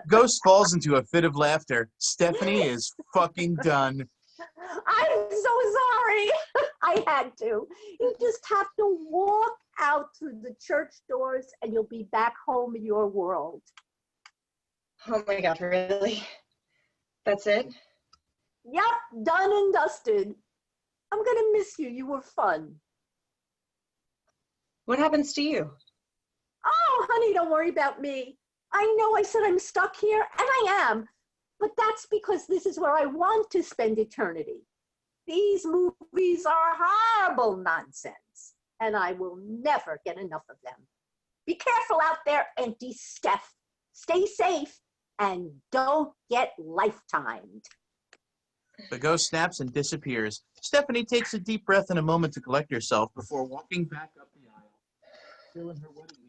Ghost falls into a fit of laughter. Stephanie is fucking done.
I'm so sorry. I had to. You just have to walk out through the church doors and you'll be back home in your world.
Oh my God, really? That's it?
Yep, done and dusted. I'm gonna miss you. You were fun.
What happens to you?
Oh, honey, don't worry about me. I know I said I'm stuck here, and I am, but that's because this is where I want to spend eternity. These movies are horrible nonsense, and I will never get enough of them. Be careful out there, Empty Steph. Stay safe, and don't get lifetimed.
The ghost snaps and disappears. Stephanie takes a deep breath and a moment to collect herself before walking back up the aisle, still in her wedding gown.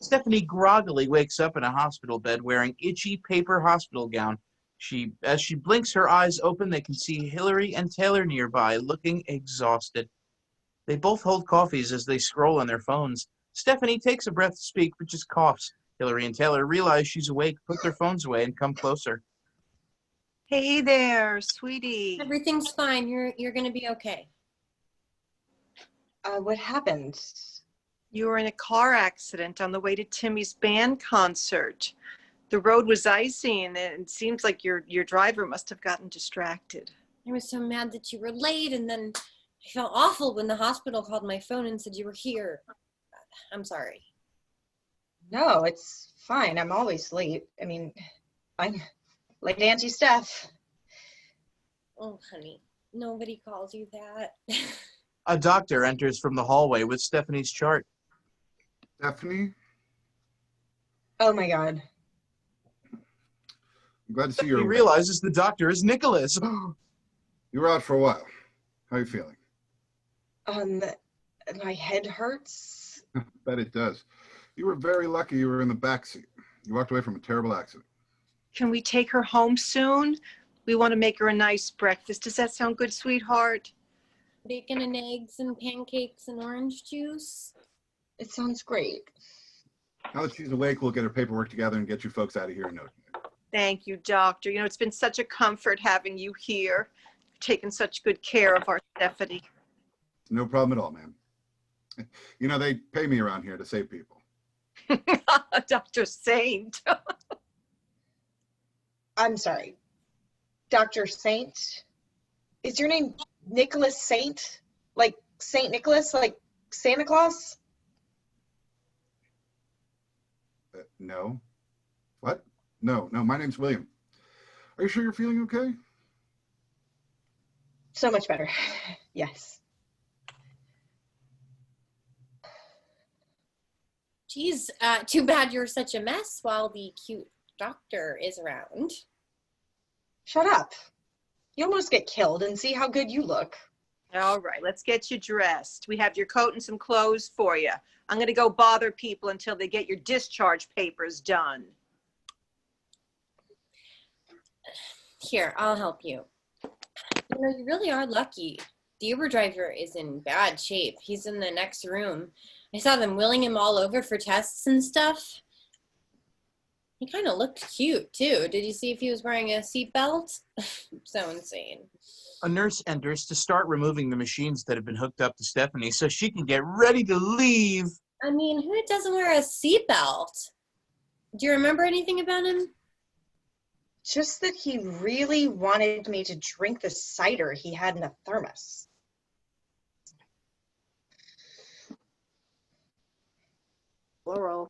Stephanie groggily wakes up in a hospital bed wearing itchy paper hospital gown.
As she blinks her eyes open, they can see Hillary and Taylor nearby, looking exhausted. They both hold coffees as they scroll on their phones. Stephanie takes a breath to speak, but just coughs. Hillary and Taylor realize she's awake, put their phones away, and come closer.
Hey there, sweetie.
Everything's fine. You're gonna be okay.
What happened?
You were in a car accident on the way to Timmy's band concert. The road was icy, and it seems like your driver must have gotten distracted.
I was so mad that you were late, and then I felt awful when the hospital called my phone and said you were here. I'm sorry.
No, it's fine. I'm always late. I mean, I'm late Auntie Steph.
Oh, honey, nobody calls you that.
A doctor enters from the hallway with Stephanie's chart.
Stephanie?
Oh my God.
I'm glad to see you.
He realizes the doctor is Nicholas.
You were out for a while. How are you feeling?
My head hurts.
Bet it does. You were very lucky you were in the back seat. You walked away from a terrible accident.
Can we take her home soon? We want to make her a nice breakfast. Does that sound good, sweetheart?
Bacon and eggs and pancakes and orange juice.
It sounds great.
Now that she's awake, we'll get her paperwork together and get you folks out of here in no time.
Thank you, doctor. You know, it's been such a comfort having you here. You've taken such good care of our Stephanie.
No problem at all, ma'am. You know, they pay me around here to save people.
Dr. Saint.
I'm sorry. Dr. Saint? Is your name Nicholas Saint? Like Saint Nicholas? Like Santa Claus?
No. What? No, my name's William. Are you sure you're feeling okay?
So much better. Yes.
Geez, too bad you're such a mess while the cute doctor is around.
Shut up. You almost get killed, and see how good you look.
All right, let's get you dressed. We have your coat and some clothes for you. I'm going to go bother people until they get your discharge papers done.
Here, I'll help you. You know, you really are lucky. The Uber driver is in bad shape. He's in the next room. I saw them wheeling him all over for tests and stuff. He kind of looked cute, too. Did you see if he was wearing a seatbelt? So insane.
A nurse enters to start removing the machines that have been hooked up to Stephanie so she can get ready to leave.
I mean, who doesn't wear a seatbelt? Do you remember anything about him?
Just that he really wanted me to drink the cider he had in a thermos.
Laurel.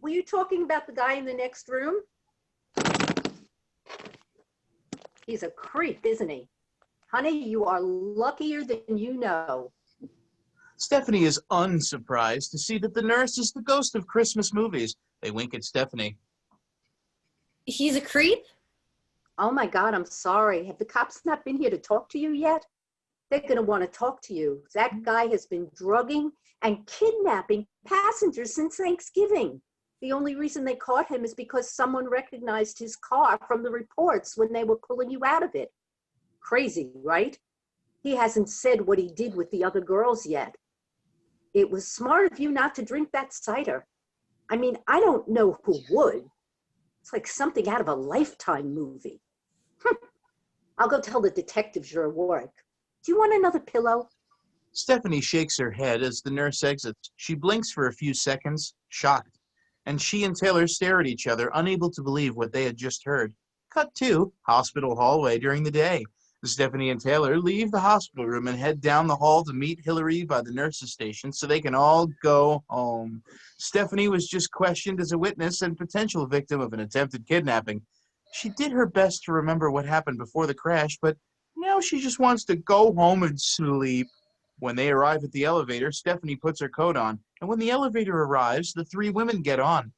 Were you talking about the guy in the next room? He's a creep, isn't he? Honey, you are luckier than you know.
Stephanie is unsurprised to see that the nurse is the ghost of Christmas movies. They wink at Stephanie.
He's a creep?
Oh my God, I'm sorry. Have the cops not been here to talk to you yet? They're going to want to talk to you. That guy has been drugging and kidnapping passengers since Thanksgiving. The only reason they caught him is because someone recognized his car from the reports when they were pulling you out of it. Crazy, right? He hasn't said what he did with the other girls yet. It was smart of you not to drink that cider. I mean, I don't know who would. It's like something out of a Lifetime movie. I'll go tell the detectives you're at work. Do you want another pillow?
Stephanie shakes her head as the nurse exits. She blinks for a few seconds, shocked, and she and Taylor stare at each other, unable to believe what they had just heard. Cut to hospital hallway during the day. Stephanie and Taylor leave the hospital room and head down the hall to meet Hillary by the nurse's station so they can all go home. Stephanie was just questioned as a witness and potential victim of an attempted kidnapping. She did her best to remember what happened before the crash, but now she just wants to go home and sleep. When they arrive at the elevator, Stephanie puts her coat on, and when the elevator arrives, the three women get on.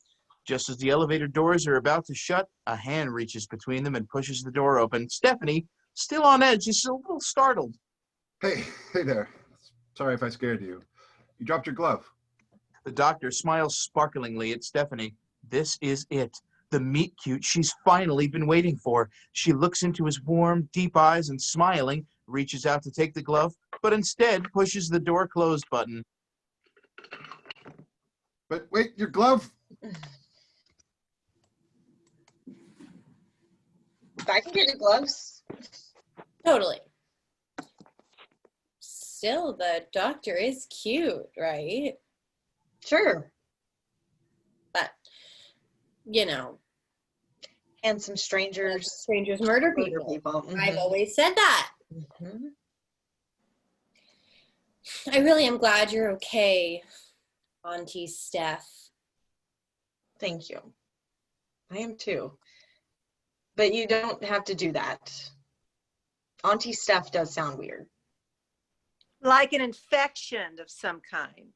Just as the elevator doors are about to shut, a hand reaches between them and pushes the door open. Stephanie, still on edge, is a little startled.
Hey there. Sorry if I scared you. You dropped your glove.
The doctor smiles sparklingly at Stephanie. This is it. The meet cute she's finally been waiting for. She looks into his warm, deep eyes and smiling, reaches out to take the glove, but instead pushes the door closed button.
But wait, your glove?
I can get your gloves.
Totally. Still, the doctor is cute, right?
Sure.
But, you know.
Handsome strangers.
Strangers murder people.
Mm-hmm.
I've always said that. Mm-hmm. I really am glad you're okay, Auntie Steph.
Thank you. I am too. But you don't have to do that. Auntie Steph does sound weird.
Like an infection of some kind.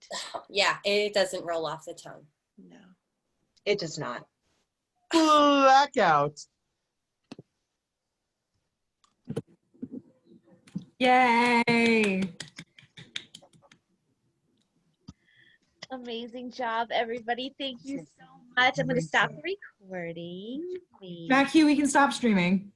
Yeah, it doesn't roll off the tongue.
No.
It does not.
Blackout.
Yay!
Amazing job, everybody. Thank you so much. I'm going to stop the recording.
Matt Q, we can stop streaming.